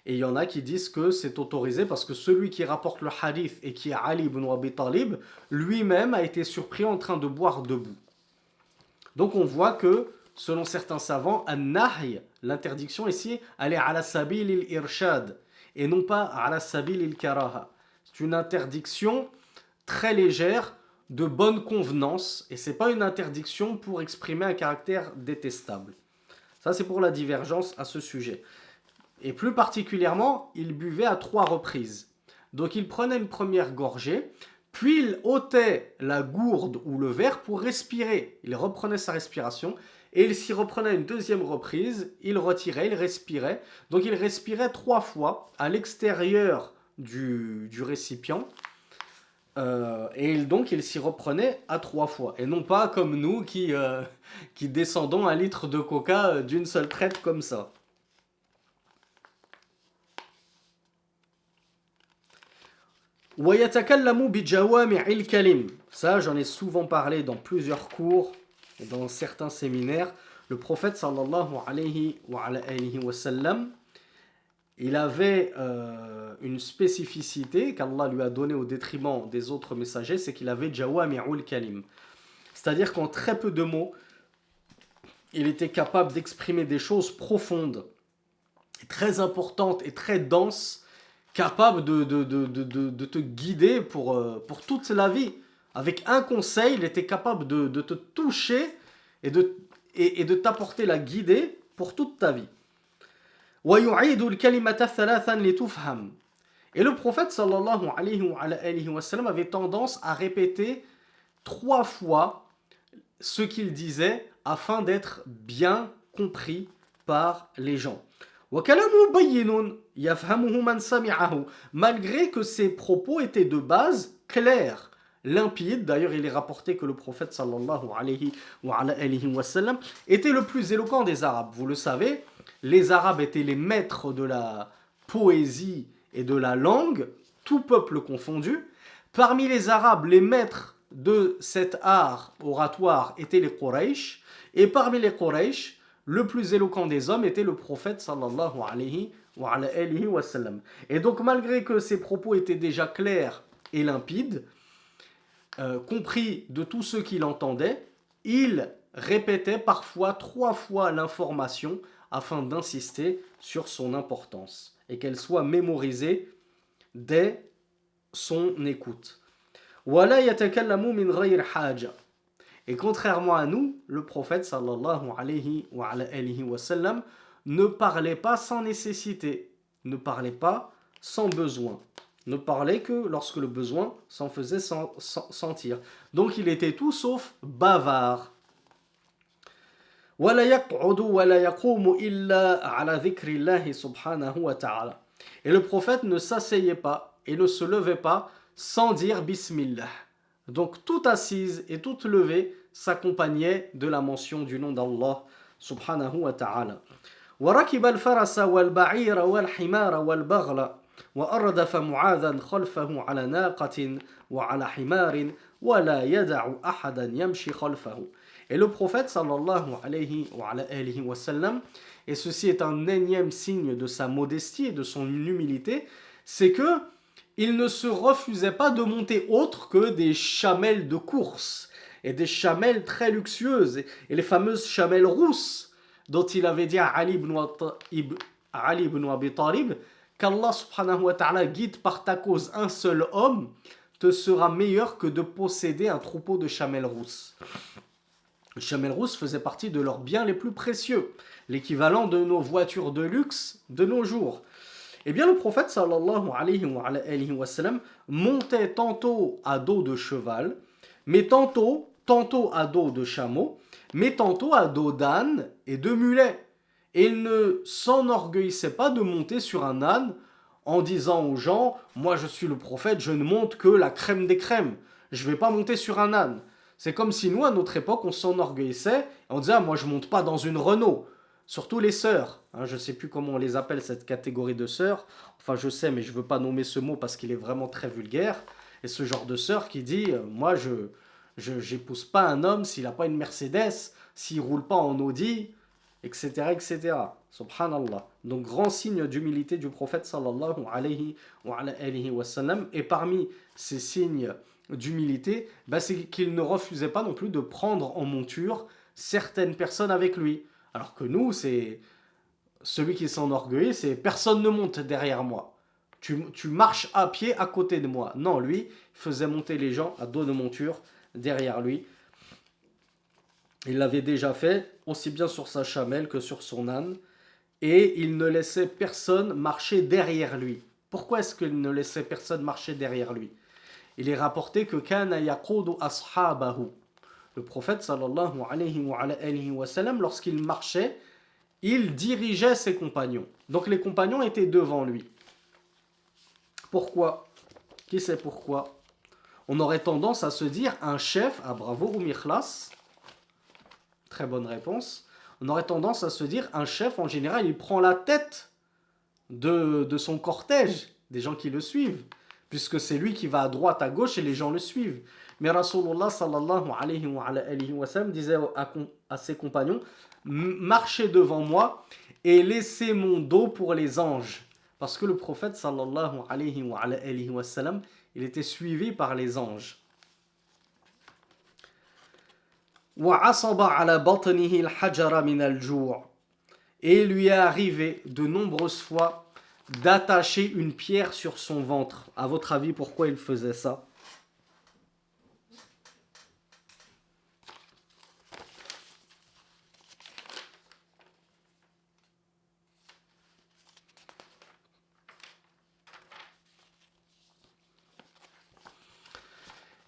Et il y en a qui disent que c'est autorisé parce que celui qui rapporte le hadith et qui est Ali ibn Abi Talib, lui-même a été surpris en train de boire debout. Donc on voit que, selon certains savants, an-nahy, l'interdiction ici, elle est ala sabil il-irshad et non pas ala sabil il-karaha. C'est une interdiction très légère, de bonne convenance, et c'est pas une interdiction pour exprimer un caractère détestable. Ça, c'est pour la divergence à ce sujet. Et plus particulièrement, il buvait à 3 reprises. Donc il prenait une première gorgée, puis il ôtait la gourde ou le verre pour respirer. Il reprenait sa respiration, et il s'y reprenait une deuxième reprise, il retirait, il respirait. Donc il respirait 3 fois à l'extérieur du récipient, et donc il s'y reprenait à 3 fois. Et non pas comme nous qui descendons 1 litre de coca d'une seule traite comme ça. وَيَتَكَلَّمُ بِجَوَامِعِ الْكَلِمِ. Ça, j'en ai souvent parlé dans plusieurs cours, dans certains séminaires. le prophète sallallahu alayhi wa sallam, il avait une spécificité qu'Allah lui a donnée au détriment des autres messagers, c'est qu'il avait jawami'ul kalim. C'est-à-dire qu'en très peu de mots, il était capable d'exprimer des choses profondes, très importantes et très denses, capables de te guider pour toute la vie. Avec un conseil, il était capable de te toucher et de t'apporter la guidée pour toute ta vie. وَيُعِيدُ الْكَلِمَةَ ثَلَاثًا لِتُفْهَمْ. Et le prophète sallallahu alayhi wa sallam avait tendance à répéter 3 fois ce qu'il disait afin d'être bien compris par les gens. وَكَلَامُهُ بَيِّنٌ يَفْهَمُهُ مَنْ سَمِعَهُ. Malgré que ses propos étaient de base clairs, limpides. D'ailleurs, il est rapporté que le prophète sallallahu alayhi wa sallam était le plus éloquent des Arabes. Vous le savez, les Arabes étaient les maîtres de la poésie et de la langue, tout peuple confondu. Parmi les Arabes, les maîtres de cet art oratoire étaient les Quraysh, et parmi les Quraysh, le plus éloquent des hommes était le prophète sallallahu alayhi wa sallam. Et donc, malgré que ses propos étaient déjà clairs et limpides, compris de tous ceux qui l'entendaient, il répétait parfois 3 fois l'information afin d'insister sur son importance et qu'elle soit mémorisée dès son écoute. وَلَا يَتَكَلَّمُ مِنْ غَيْرِ حَاجَةٍ. Et contrairement à nous, le prophète sallallahu alayhi wa sallam ne parlait pas sans nécessité, ne parlait pas sans besoin, ne parlait que lorsque le besoin s'en faisait sentir. Donc il était tout sauf bavard. وَلَا يَقْعُدُ وَلَا يَقُومُ إِلَّا عَلَى ذِكْرِ اللَّهِ سُبْحَانَهُ وَتَعَالَى. Et le prophète ne s'asseyait pas et ne se levait pas sans dire Bismillah. Donc toute assise et toute levée s'accompagnait de la mention du nom d'Allah subhanahu wa ta'ala. وَرَكِبَ الْفَرَسَ وَالْبَعِيرَ وَالْحِمَارَ وَالْبَغْلَ وَأَرْدَفَ مُعَاذًا خَلْفَهُ عَلَى نَاقَةٍ وَعَلَى حِمَارٍ وَلَا يَدَعُ أَحَدًا يَمْشِي خَلْفَهُ. Et le prophète sallallahu alayhi wa sallam, et ceci est un énième signe de sa modestie et de son humilité, c'est que il ne se refusait pas de monter autre que des chamelles de course et des chamelles très luxueuses et les fameuses chamelles rousses dont il avait dit à Ali ibn Abi Talib qu'Allah subhanahu wa ta'ala guide par ta cause un seul homme te sera meilleur que de posséder un troupeau de chamelles rousses. Les chamelles rousses faisaient partie de leurs biens les plus précieux, l'équivalent de nos voitures de luxe de nos jours. Eh bien, le prophète sallallahu alayhi wa sallam montait tantôt à dos de cheval, mais tantôt à dos de chameau, mais tantôt à dos d'âne et de mulet. Et il ne s'enorgueillissait pas de monter sur un âne en disant aux gens « Moi, je suis le prophète, je ne monte que la crème des crèmes. Je ne vais pas monter sur un âne. » C'est comme si nous, à notre époque, on s'enorgueillissait et on disait « Moi, je ne monte pas dans une Renault. » Surtout les sœurs. Je ne sais plus comment on les appelle, cette catégorie de sœurs. Enfin, je sais, mais je ne veux pas nommer ce mot parce qu'il est vraiment très vulgaire. Et ce genre de sœur qui dit « Moi, je n'épouse pas un homme s'il n'a pas une Mercedes, s'il ne roule pas en Audi, etc. etc. » Subhanallah. Donc, grand signe d'humilité du prophète sallallahu alayhi wa sallam. Et parmi ces signes d'humilité, c'est qu'il ne refusait pas non plus de prendre en monture certaines personnes avec lui. Alors que nous, c'est celui qui s'enorgueillit, c'est personne ne monte derrière moi. Tu marches à pied à côté de moi. Non, lui, il faisait monter les gens à dos de monture derrière lui. Il l'avait déjà fait, aussi bien sur sa chamelle que sur son âne. Et il ne laissait personne marcher derrière lui. Pourquoi est-ce qu'il ne laissait personne marcher derrière lui? Il est rapporté que kana yaqudu ashabahu. Le prophète sallallahu alayhi wa sallam, lorsqu'il marchait, il dirigeait ses compagnons. Donc les compagnons étaient devant lui. Pourquoi? Qui sait pourquoi? On aurait tendance à se dire un chef, bravo ou Mikhlas, très bonne réponse. On aurait tendance à se dire un chef, en général, il prend la tête de son cortège, des gens qui le suivent. puisque c'est lui qui va à droite, à gauche et les gens le suivent. Mais Rasulullah sallallahu alayhi wa sallam disait à ses compagnons, marchez devant moi et laissez mon dos pour les anges. Parce que le prophète sallallahu alayhi wa sallam, il était suivi par les anges. وَعَصَبَ عَلَى بَطْنِهِ الْحَجَرَ مِنَ الْجُوعِ. Et il lui est arrivé de nombreuses fois d'attacher une pierre sur son ventre. À votre avis, pourquoi il faisait ça?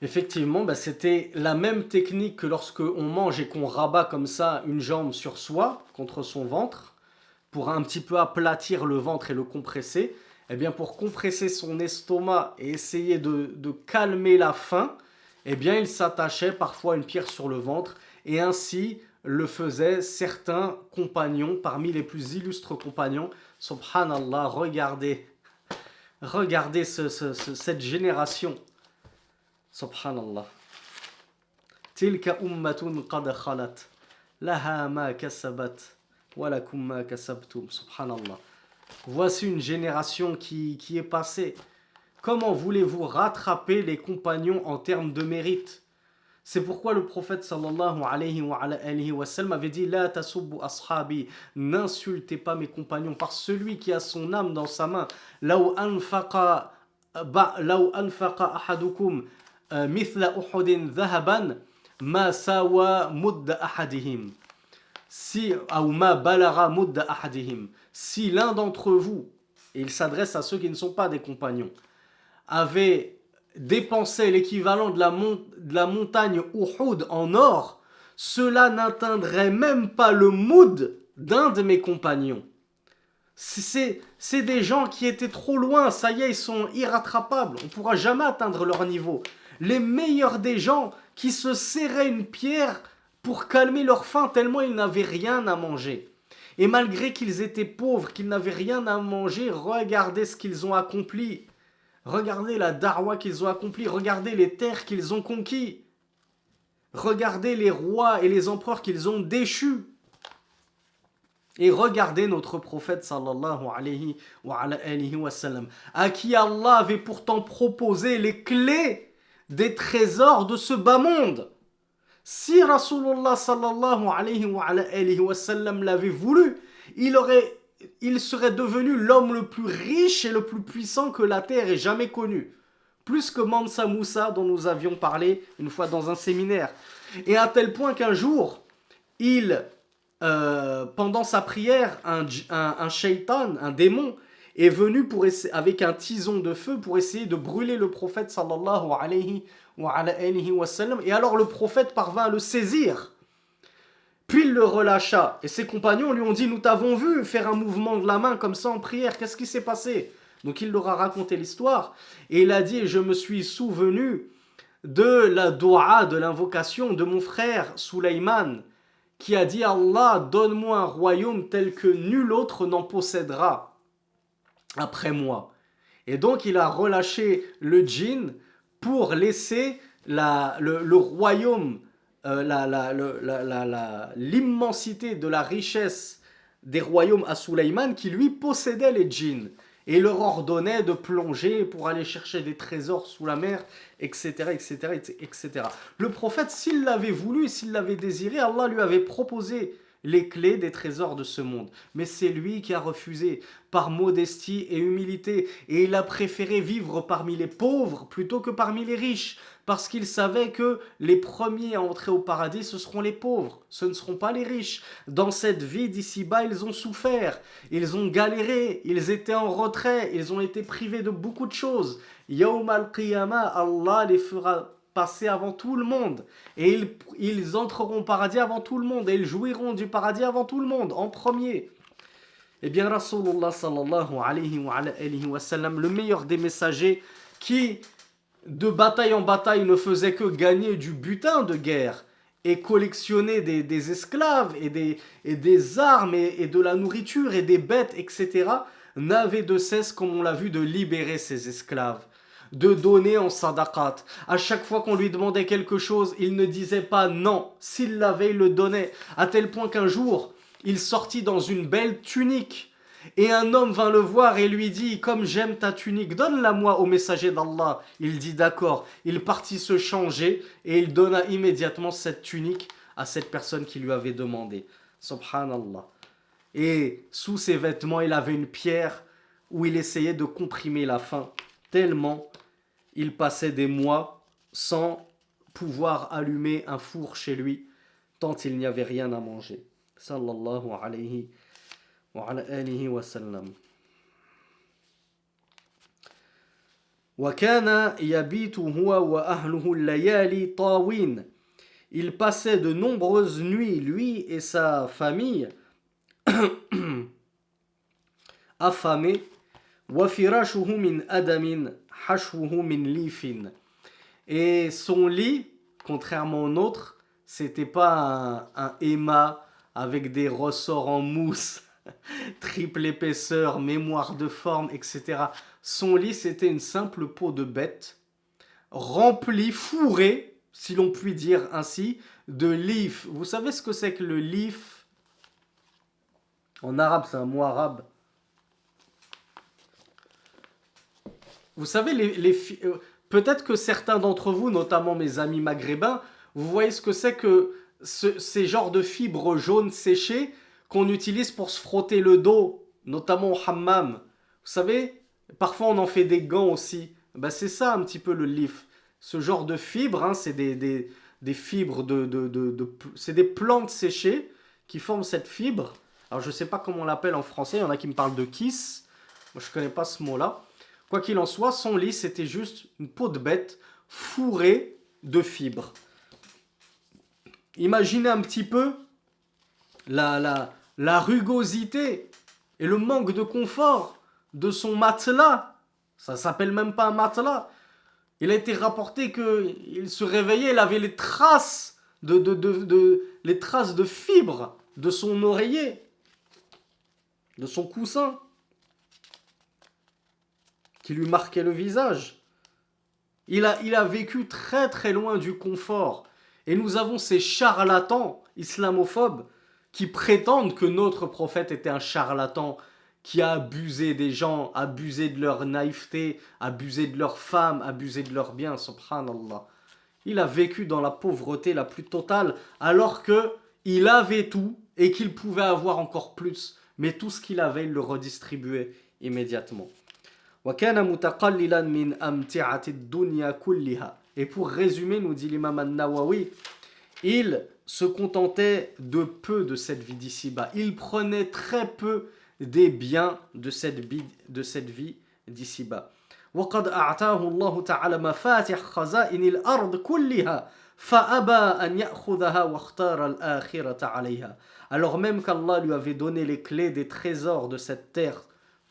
Effectivement, c'était la même technique que lorsque on mange et qu'on rabat comme ça une jambe sur soi, contre son ventre, pour un petit peu aplatir le ventre et le compresser. Eh bien, pour compresser son estomac et essayer de calmer la faim, eh bien, il s'attachait parfois une pierre sur le ventre, et ainsi le faisaient certains compagnons, parmi les plus illustres compagnons. Subhanallah, regardez cette génération. Subhanallah. Tilka ummatun qad khalat, laha ma kasabat, wa lakum ma kasabtum. Subhanallah. Voici une génération qui est passée. Comment voulez-vous rattraper les compagnons en termes de mérite? C'est pourquoi le prophète sallallahu alayhi wa sallam avait dit La tasubbu ashabi, n'insultez pas mes compagnons, par celui qui a son âme dans sa main. Law anfaqa ahadukum mithla uhudin dhahaban ma sawa mudda ahadihim. Si l'un d'entre vous, et il s'adresse à ceux qui ne sont pas des compagnons, avait dépensé l'équivalent de la montagne Uhud en or, cela n'atteindrait même pas le moud d'un de mes compagnons. C'est des gens qui étaient trop loin, ça y est, ils sont irrattrapables, on ne pourra jamais atteindre leur niveau. Les meilleurs des gens qui se serraient une pierre pour calmer leur faim tellement ils n'avaient rien à manger. Et malgré qu'ils étaient pauvres, qu'ils n'avaient rien à manger, regardez ce qu'ils ont accompli. Regardez la darwa qu'ils ont accompli, regardez les terres qu'ils ont conquis. Regardez les rois et les empereurs qu'ils ont déchus. Et regardez notre prophète sallallahu alayhi wa sallam, à qui Allah avait pourtant proposé les clés des trésors de ce bas monde. Si Rasulullah sallallahu alayhi wa sallam l'avait voulu, il serait devenu l'homme le plus riche et le plus puissant que la terre ait jamais connu. Plus que Mansa Moussa dont nous avions parlé une fois dans un séminaire. Et à tel point qu'un jour, pendant sa prière, un shaitan, un démon, est venu avec un tison de feu pour essayer de brûler le prophète sallallahu alayhi wa sallam. Et alors le prophète parvint à le saisir. Puis il le relâcha. Et ses compagnons lui ont dit, nous t'avons vu faire un mouvement de la main comme ça en prière. Qu'est-ce qui s'est passé? Donc il leur a raconté l'histoire. Et il a dit, je me suis souvenu de la dua, de l'invocation de mon frère Sulaiman, qui a dit, Allah, donne-moi un royaume tel que nul autre n'en possédera après moi. Et donc il a relâché le djinn pour laisser le royaume, l'immensité de la richesse des royaumes à Sulaiman qui lui possédait les djinns. Et il leur ordonnait de plonger pour aller chercher des trésors sous la mer, etc., etc., etc. Le prophète, s'il l'avait voulu, s'il l'avait désiré, Allah lui avait proposé les clés des trésors de ce monde. Mais c'est lui qui a refusé par modestie et humilité. Et il a préféré vivre parmi les pauvres plutôt que parmi les riches. Parce qu'il savait que les premiers à entrer au paradis, ce seront les pauvres. Ce ne seront pas les riches. Dans cette vie d'ici-bas, ils ont souffert. Ils ont galéré. Ils étaient en retrait. Ils ont été privés de beaucoup de choses. Yawm al-Qiyamah, Allah les fera passer avant tout le monde. Et ils entreront au paradis avant tout le monde. Et ils jouiront du paradis avant tout le monde, en premier. Eh bien, Rasulullah sallallahu alayhi wa sallam, le meilleur des messagers, qui de bataille en bataille ne faisait que gagner du butin de guerre et collectionner des esclaves et des armes et de la nourriture et des bêtes, etc., n'avait de cesse, comme on l'a vu, de libérer ses esclaves, de donner en sadaqat. À chaque fois qu'on lui demandait quelque chose, il ne disait pas non. S'il l'avait, il le donnait. À tel point qu'un jour, il sortit dans une belle tunique. Et un homme vint le voir et lui dit, comme j'aime ta tunique, donne-la-moi au messager d'Allah. Il dit d'accord. Il partit se changer et il donna immédiatement cette tunique à cette personne qui lui avait demandé. Subhanallah. Et sous ses vêtements, il avait une pierre où il essayait de comprimer la faim, tellement il passait des mois sans pouvoir allumer un four chez lui, tant il n'y avait rien à manger. Sallallahu alayhi wa ala alihi wa sallam. وَكَانَ يَبِيتُ هُوَ وَأَهْلُهُ اللَّيَالِي طَاوِينَ. Il passait de nombreuses nuits, lui et sa famille, affamés. وَفِرَاشُهُ مِنْ أَدَمٍ حَشْوُهُ مِنْ لِيفٍ. Et son lit, contrairement au nôtre, c'était pas un héma avec des ressorts en mousse, triple épaisseur, mémoire de forme, etc. Son lit, c'était une simple peau de bête, remplie, fourrée, si l'on peut dire ainsi, de lif. Vous savez ce que c'est que le lif? En arabe, c'est un mot arabe. Vous savez, peut-être que certains d'entre vous, notamment mes amis maghrébins, vous voyez ce que c'est que ces genres de fibres jaunes séchées qu'on utilise pour se frotter le dos, notamment au hammam. Vous savez, parfois on en fait des gants aussi. Ben, c'est ça un petit peu le lif. Ce genre de fibres, hein, c'est des fibres c'est des plantes séchées qui forment cette fibre. Alors je ne sais pas comment on l'appelle en français, il y en a qui me parlent de kiss. Moi je ne connais pas ce mot-là. Quoi qu'il en soit, son lit, c'était juste une peau de bête fourrée de fibres. Imaginez un petit peu la rugosité et le manque de confort de son matelas. Ça s'appelle même pas un matelas. Il a été rapporté qu'il se réveillait, il avait les traces les traces de fibres de son oreiller, de son coussin, qui lui marquait le visage. Il a vécu très très loin du confort. Et nous avons ces charlatans islamophobes qui prétendent que notre prophète était un charlatan, qui a abusé des gens, abusé de leur naïveté, abusé de leurs femmes, abusé de leurs biens, subhanallah. Il a vécu dans la pauvreté la plus totale, alors que il avait tout et qu'il pouvait avoir encore plus. Mais tout ce qu'il avait, il le redistribuait immédiatement. وَكَانَ مُتَقَلِّلًا مِنْ أَمْتِعَةِ الدُّنْيَا كُلِّهَا. Et pour résumer, nous dit l'imam An-Nawawi, il se contentait de peu de cette vie d'ici-bas. Il prenait très peu des biens de cette vie d'ici-bas. وَقَدْ أَعْتَاهُ اللَّهُ تَعَالَى مَفَاتِحَ خَزَائِنِ الْأَرْضِ كُلِّهَا فَأَبَى أَنْ يَأْخُذَهَا وَاخْتَارَ الْآخِرَةَ عَلَيْهَا. Alors même qu'Allah lui avait donné les clés des trésors de cette terre,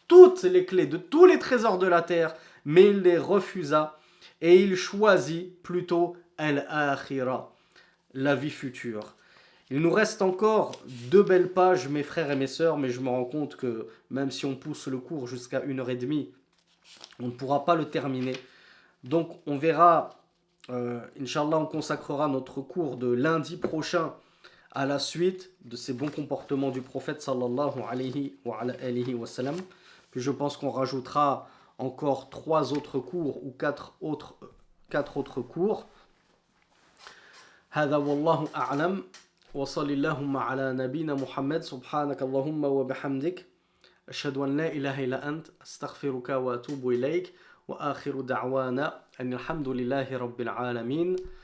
toutes les clés de tous les trésors de la terre, mais il les refusa et il choisit plutôt al-akhira, la vie future. Il nous reste encore 2 belles pages, mes frères et mes sœurs, mais je me rends compte que même si on pousse le cours jusqu'à 1h30, on ne pourra pas le terminer. Donc on verra, Inch'Allah, on consacrera notre cours de lundi prochain à la suite de ces bons comportements du prophète sallallahu alayhi wa sallam. Puis je pense qu'on rajoutera encore 3 autres cours ou 4 autres cours. هذا والله أعلم وصل اللهم على نبينا محمد سبحانك اللهم وبحمدك أشهد أن لا إله إلا أنت أستغفرك وأتوب إليك وآخر دعوانا أن الحمد لله رب العالمين